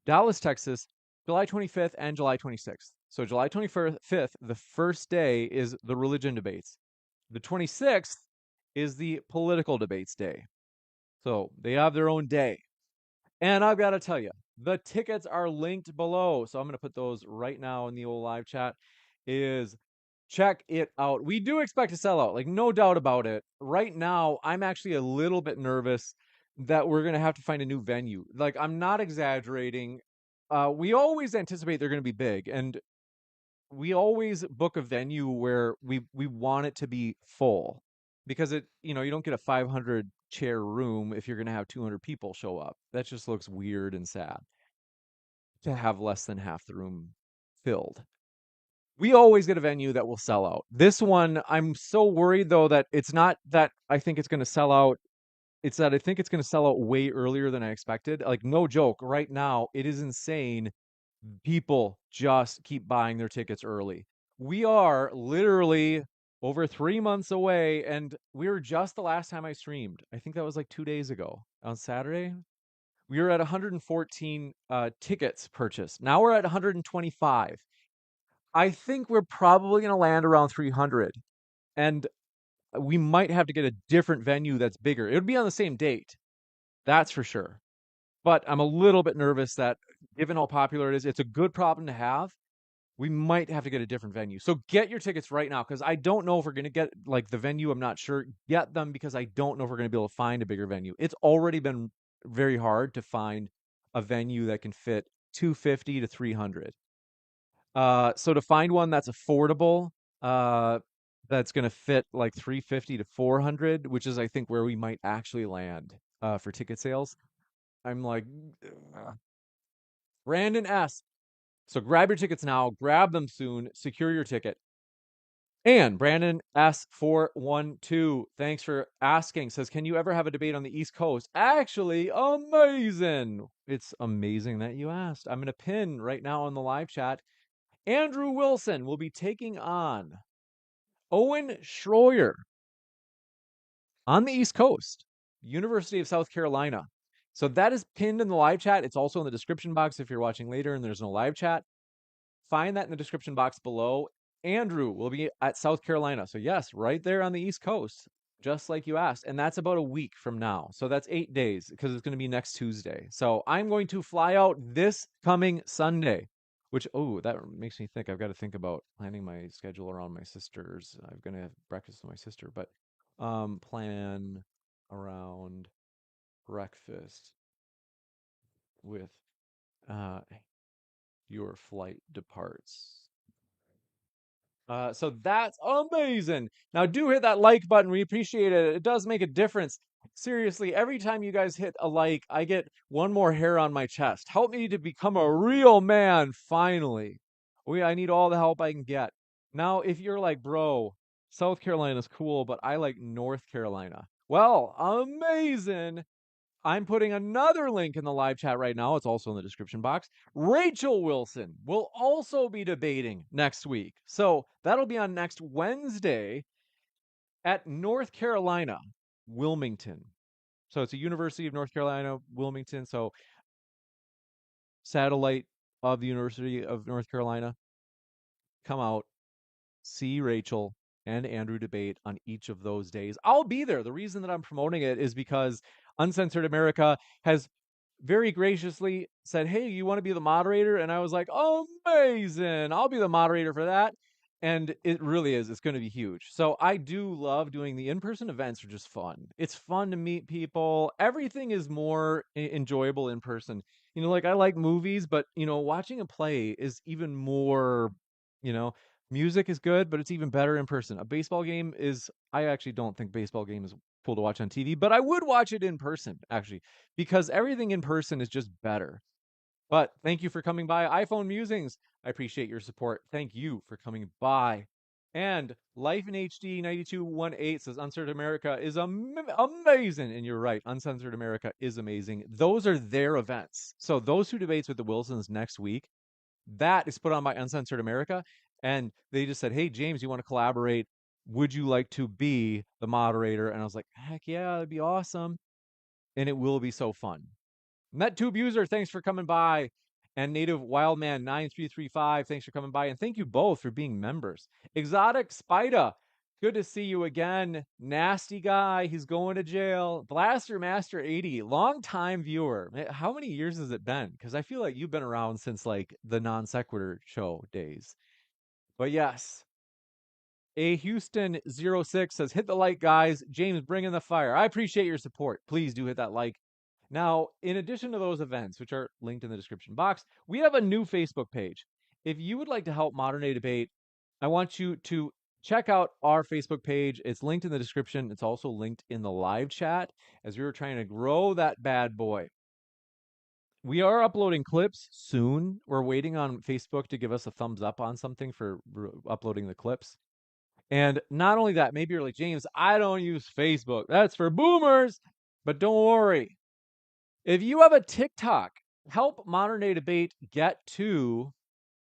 Speaker 1: Dallas, Texas, July 25th and July 26th. So July 25th, the first day, is the religion debates. The 26th is the political debates day. So they have their own day. And I've got to tell you, the tickets are linked below. So I'm going to put those right now in the old live chat. Is check it out. We do expect to sell out, like no doubt about it. Right now, I'm actually a little bit nervous that we're going to have to find a new venue. Like, I'm not exaggerating. We always anticipate they're going to be big, and we always book a venue where we want it to be full, because you don't get a 500 chair room if you're going to have 200 people show up. That just looks weird and sad to have less than half the room filled. We always get a venue that will sell out. This one, I'm so worried though that it's not that I think it's going to sell out. It's that I think it's going to sell out way earlier than I expected. Like, no joke, right now, it is insane. People just keep buying their tickets early. We are literally over 3 months away, and we were just the last time I streamed. I think that was like 2 days ago on Saturday. We were at 114 tickets purchased. Now we're at 125. I think we're probably going to land around 300, and we might have to get a different venue that's bigger. It would be on the same date, that's for sure. But I'm a little bit nervous that, given how popular it is, it's a good problem to have. We might have to get a different venue. So get your tickets right now, because I don't know if we're going to get like the venue. I'm not sure. Get them, because I don't know if we're going to be able to find a bigger venue. It's already been very hard to find a venue that can fit 250 to 300. So to find one that's affordable, uh, that's going to fit like 350 to 400, which is I think where we might actually land for ticket sales. I'm like, Brandon S. So grab your tickets now, grab them soon, secure your ticket. And Brandon S412, thanks for asking, says, can you ever have a debate on the East Coast? Actually, amazing. It's amazing that you asked. I'm going to pin right now in the live chat. Andrew Wilson will be taking on Owen Schroyer on the East Coast, University of South Carolina. So that is pinned in the live chat. It's also in the description box if you're watching later and there's no live chat. Find that in the description box below. Andrew will be at South Carolina. So yes, right there on the East Coast, just like you asked. And that's about a week from now. So that's 8 days, because it's going to be next Tuesday. So I'm going to fly out this coming Sunday, which, oh, that makes me think I've got to think about planning my schedule around my sister's. I'm going to have breakfast with my sister, but plan around breakfast with your flight departs. So that's amazing. Now do hit that like button. We appreciate it. It does make a difference. Seriously, every time you guys hit a like, I get one more hair on my chest. Help me to become a real man, finally. I need all the help I can get. Now, if you're like, bro, South Carolina's cool, but I like North Carolina. Well, amazing. I'm putting another link in the live chat right now. It's also in the description box. Rachel Wilson will also be debating next week. So that'll be on next Wednesday at North Carolina, Wilmington. So it's a University of North Carolina, Wilmington. So satellite of the University of North Carolina. Come out, see Rachel and Andrew debate on each of those days. I'll be there. The reason that I'm promoting it is because Uncensored America has very graciously said, hey, you want to be the moderator? And I was like, amazing. I'll be the moderator for that. And it really is. It's going to be huge. So I do love doing the in-person events. Are just fun. It's fun to meet people. Everything is more enjoyable in person. Like, I like movies, but, watching a play is even more, you know, music is good, but it's even better in person. A baseball game is, I actually don't think baseball game is cool to watch on TV, but I would watch it in person, actually, because everything in person is just better. But thank you for coming by. iPhone Musings, I appreciate your support. Thank you for coming by. And Life in HD 9218 says Uncensored America is amazing. And you're right, Uncensored America is amazing. Those are their events. So those two debates with the Wilsons next week, that is put on by Uncensored America. And they just said, hey, James, you want to collaborate? Would you like to be the moderator? And I was like, heck yeah, that'd be awesome. And it will be so fun. MetTube user, thanks for coming by. And Native Wildman 9335, thanks for coming by. And thank you both for being members. Exotic Spida, good to see you again. Nasty guy, he's going to jail. Blaster Master 80, long time viewer. How many years has it been? Because I feel like you've been around since like the non sequitur show days. But yes, a Houston 06 says, hit the like, guys. James, bring in the fire. I appreciate your support. Please do hit that like. Now, in addition to those events, which are linked in the description box, we have a new Facebook page. If you would like to help Modern Day Debate, I want you to check out our Facebook page. It's linked in the description. It's also linked in the live chat as we were trying to grow that bad boy. We are uploading clips soon. We're waiting on Facebook to give us a thumbs up on something for uploading the clips. And not only that, maybe you're like, James, I don't use Facebook. That's for boomers. But don't worry. If you have a TikTok, help Modern Day Debate get to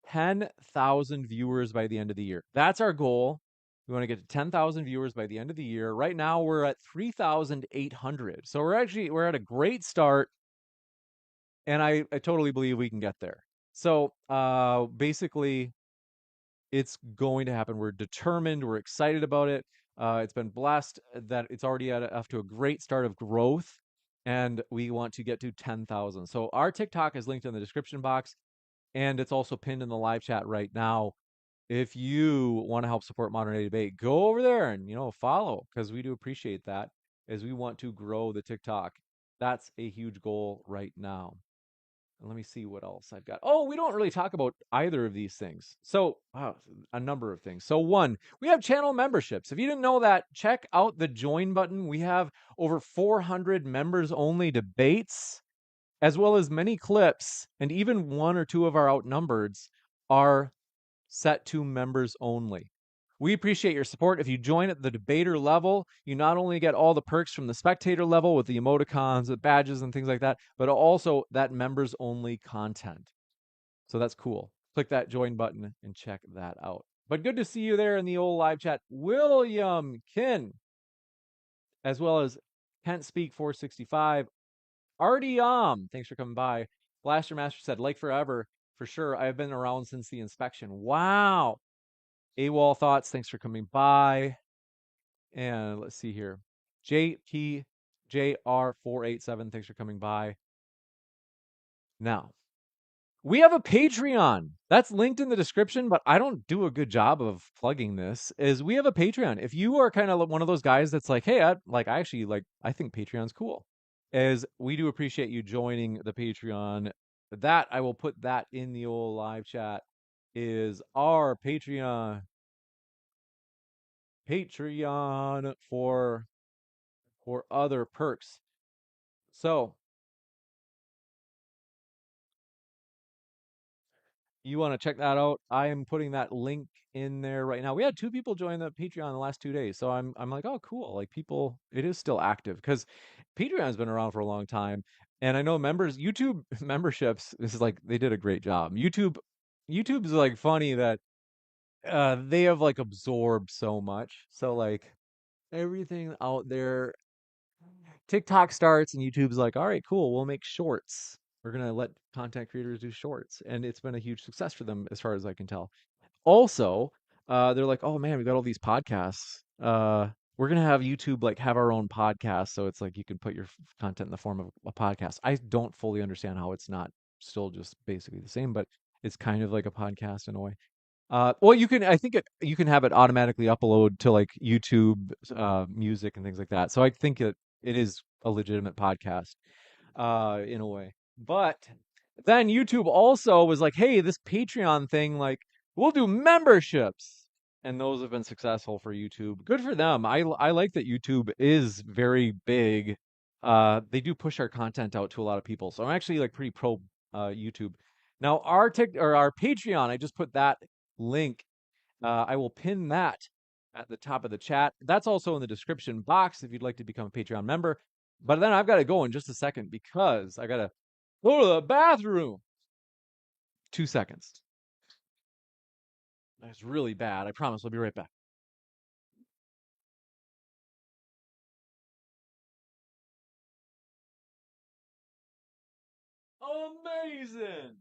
Speaker 1: 10,000 viewers by the end of the year. That's our goal. We want to get to 10,000 viewers by the end of the year. Right now we're at 3,800. So we're at a great start. And I totally believe we can get there. So basically it's going to happen. We're determined. We're excited about it. It's been blessed that it's already off to a great start of growth, and we want to get to 10,000. So our TikTok is linked in the description box, and it's also pinned in the live chat right now. If you want to help support Modern Day Debate, go over there and follow, because we do appreciate that, as we want to grow the TikTok. That's a huge goal right now. Let me see what else I've got. Oh, we don't really talk about either of these things. So, a number of things. So, one, we have channel memberships. If you didn't know that, check out the join button. We have over 400 members only debates, as well as many clips, and even one or two of our outnumbereds are set to members only. We appreciate your support. If you join at the debater level, you not only get all the perks from the spectator level with the emoticons, the badges, and things like that, but also that members only content. So that's cool. Click that join button and check that out. But good to see you there in the old live chat. William Kin, as well as Kent Speak 465. Artyom, thanks for coming by. Blaster Master said, like forever, for sure. I've been around since the inspection. Wow. AWOL Thoughts, thanks for coming by. And let's see here. JPJR487, thanks for coming by. Now, we have a Patreon. That's linked in the description, but I don't do a good job of plugging this. Is we have a Patreon. If you are kind of one of those guys that's like, hey, I think Patreon's cool. Is we do appreciate you joining the Patreon. That I will put that in the old live chat. Is our Patreon for other perks. So you want to check that out? I am putting that link in there right now. We had 2 people join the Patreon in the last 2 days, so I'm like, oh, cool. Like people, it is still active because Patreon's been around for a long time, and I know members, YouTube memberships. This is like they did a great job. YouTube's like funny that they have like absorbed so much. So like everything out there, TikTok starts and YouTube's like, all right, cool, we'll make shorts. We're going to let content creators do shorts. And it's been a huge success for them as far as I can tell. Also, they're like, oh man, we got all these podcasts. We're going to have YouTube like have our own podcast. So it's like you can put your content in the form of a podcast. I don't fully understand how it's not still just basically the same, but it's kind of like a podcast in a way. Well, you can have it automatically upload to like YouTube, music and things like that. So I think it is a legitimate podcast, in a way. But then YouTube also was like, hey, this Patreon thing, like we'll do memberships. And those have been successful for YouTube. Good for them. I like that YouTube is very big. They do push our content out to a lot of people. So I'm actually like pretty pro YouTube. Now our Patreon, I just put that link I will pin that at the top of the chat. That's also in the description box if you'd like to become a Patreon member. But then I've got to go in just a second because I got to go to the bathroom. 2 seconds. That's really bad. I promise I'll be right back. Amazing.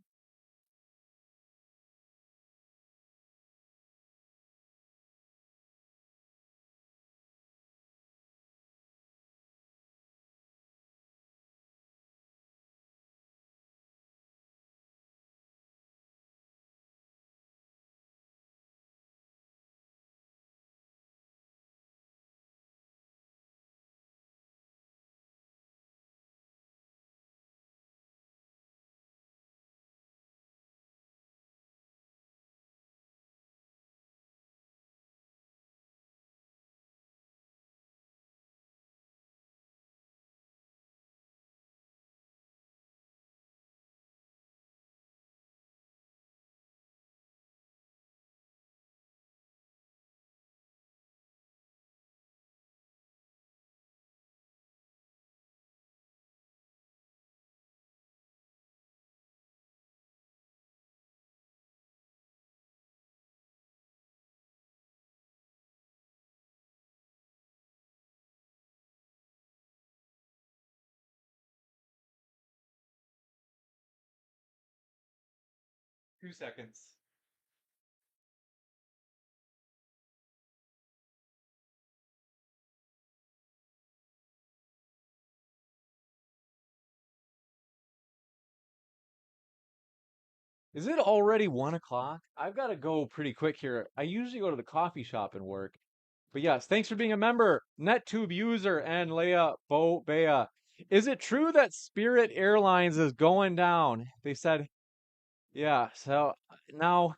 Speaker 1: Two seconds. Is it already 1 o'clock? I've got to go pretty quick here. I usually go to the coffee shop and work. But yes, thanks for being a member, NetTube user and Leia Bo Bea. Is it true that Spirit Airlines is going down? They said, yeah. So now,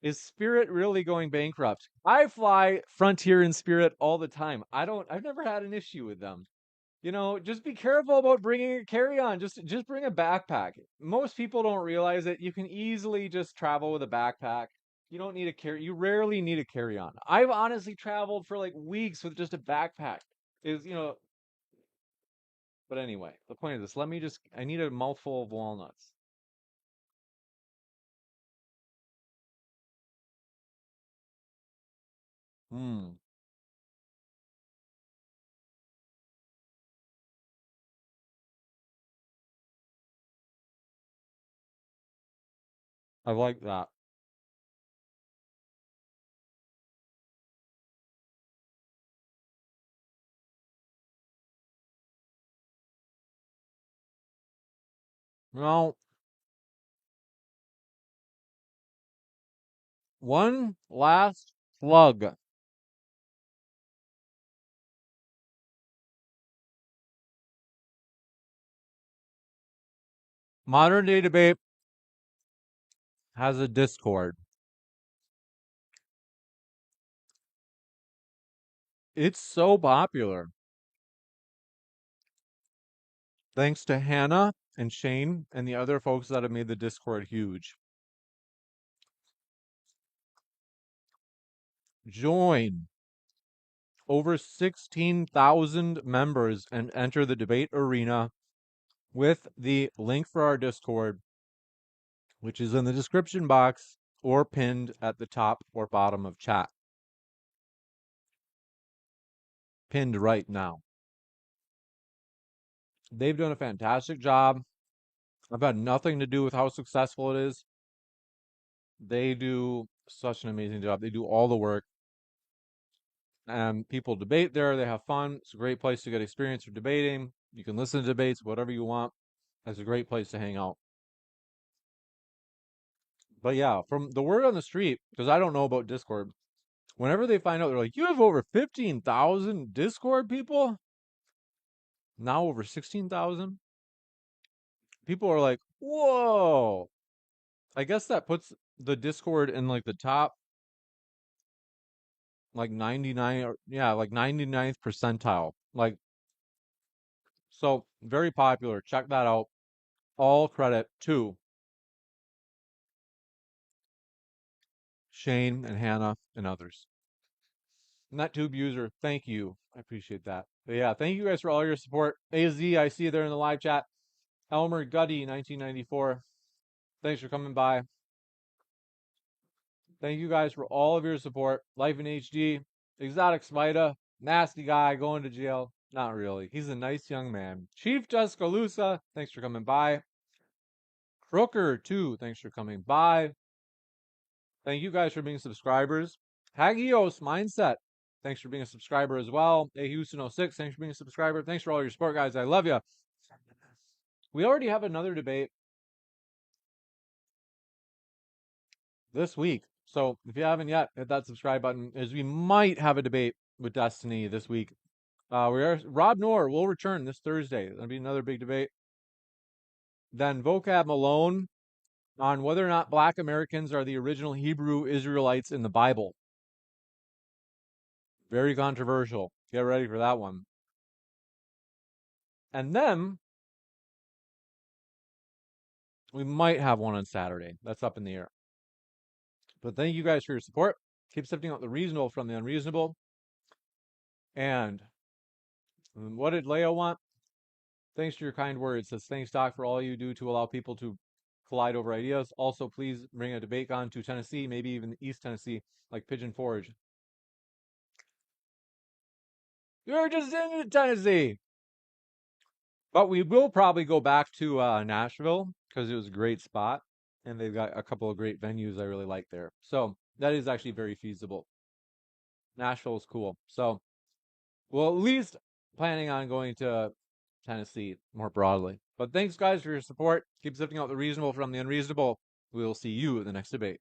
Speaker 1: is Spirit really going bankrupt? I fly Frontier and Spirit all the time. I've never had an issue with them. Just be careful about bringing a carry-on. Just bring a backpack. Most people don't realize that you can easily just travel with a backpack. You don't need a carry. You rarely need a carry-on. I've honestly traveled for like weeks with just a backpack. Is But anyway, the point of this. I need a mouthful of walnuts. Hmm. I like that. Well, one last plug. Modern Day Debate has a Discord. It's so popular. Thanks to Hannah and Shane and the other folks that have made the Discord huge. Join over 16,000 members and enter the debate arena with the link for our Discord, which is in the description box or pinned at the top or bottom of chat. Pinned right now. They've done a fantastic job. I've had nothing to do with how successful it is. They do such an amazing job. They do all the work. And people debate there. They have fun. It's a great place to get experience for debating. You can listen to debates, whatever you want. It's a great place to hang out. But yeah, from the word on the street, because I don't know about Discord, whenever they find out, they're like, you have over 15,000 Discord people? Now over 16,000? People are like, whoa. I guess that puts the Discord in like the top, like 99, or yeah, like 99th percentile. Like, so very popular. Check that out. All credit to Shane and Hannah and others. NetTube user, thank you. I appreciate that. But yeah, thank you guys for all your support. AZ, I see you there in the live chat. Elmer Gutty, 1994. Thanks for coming by. Thank you guys for all of your support. Life in HD, Exotic Smita, nasty guy going to jail. Not really. He's a nice young man. Chief Tuscaloosa, thanks for coming by. Crooker, too, thanks for coming by. Thank you guys for being subscribers. Hagios Mindset, thanks for being a subscriber as well. A Houston06, thanks for being a subscriber. Thanks for all your support, guys. I love you. We already have another debate this week. So if you haven't yet, hit that subscribe button, as we might have a debate with Destiny this week. Rob Noor will return this Thursday. That'll be another big debate. Then Vocab Malone on whether or not Black Americans are the original Hebrew Israelites in the Bible. Very controversial. Get ready for that one. And then we might have one on Saturday. That's up in the air. But thank you guys for your support. Keep sifting out the reasonable from the unreasonable. And what did Leo want? Thanks for your kind words. Says thanks, Doc, for all you do to allow people to collide over ideas. Also, please bring a debate on to Tennessee, maybe even East Tennessee, like Pigeon Forge. You're just in Tennessee. But we will probably go back to Nashville because it was a great spot. And they've got a couple of great venues I really like there. So that is actually very feasible. Nashville is cool. So we'll at least planning on going to Tennessee more broadly. But thanks, guys, for your support. Keep sifting out the reasonable from the unreasonable. We will see you in the next debate.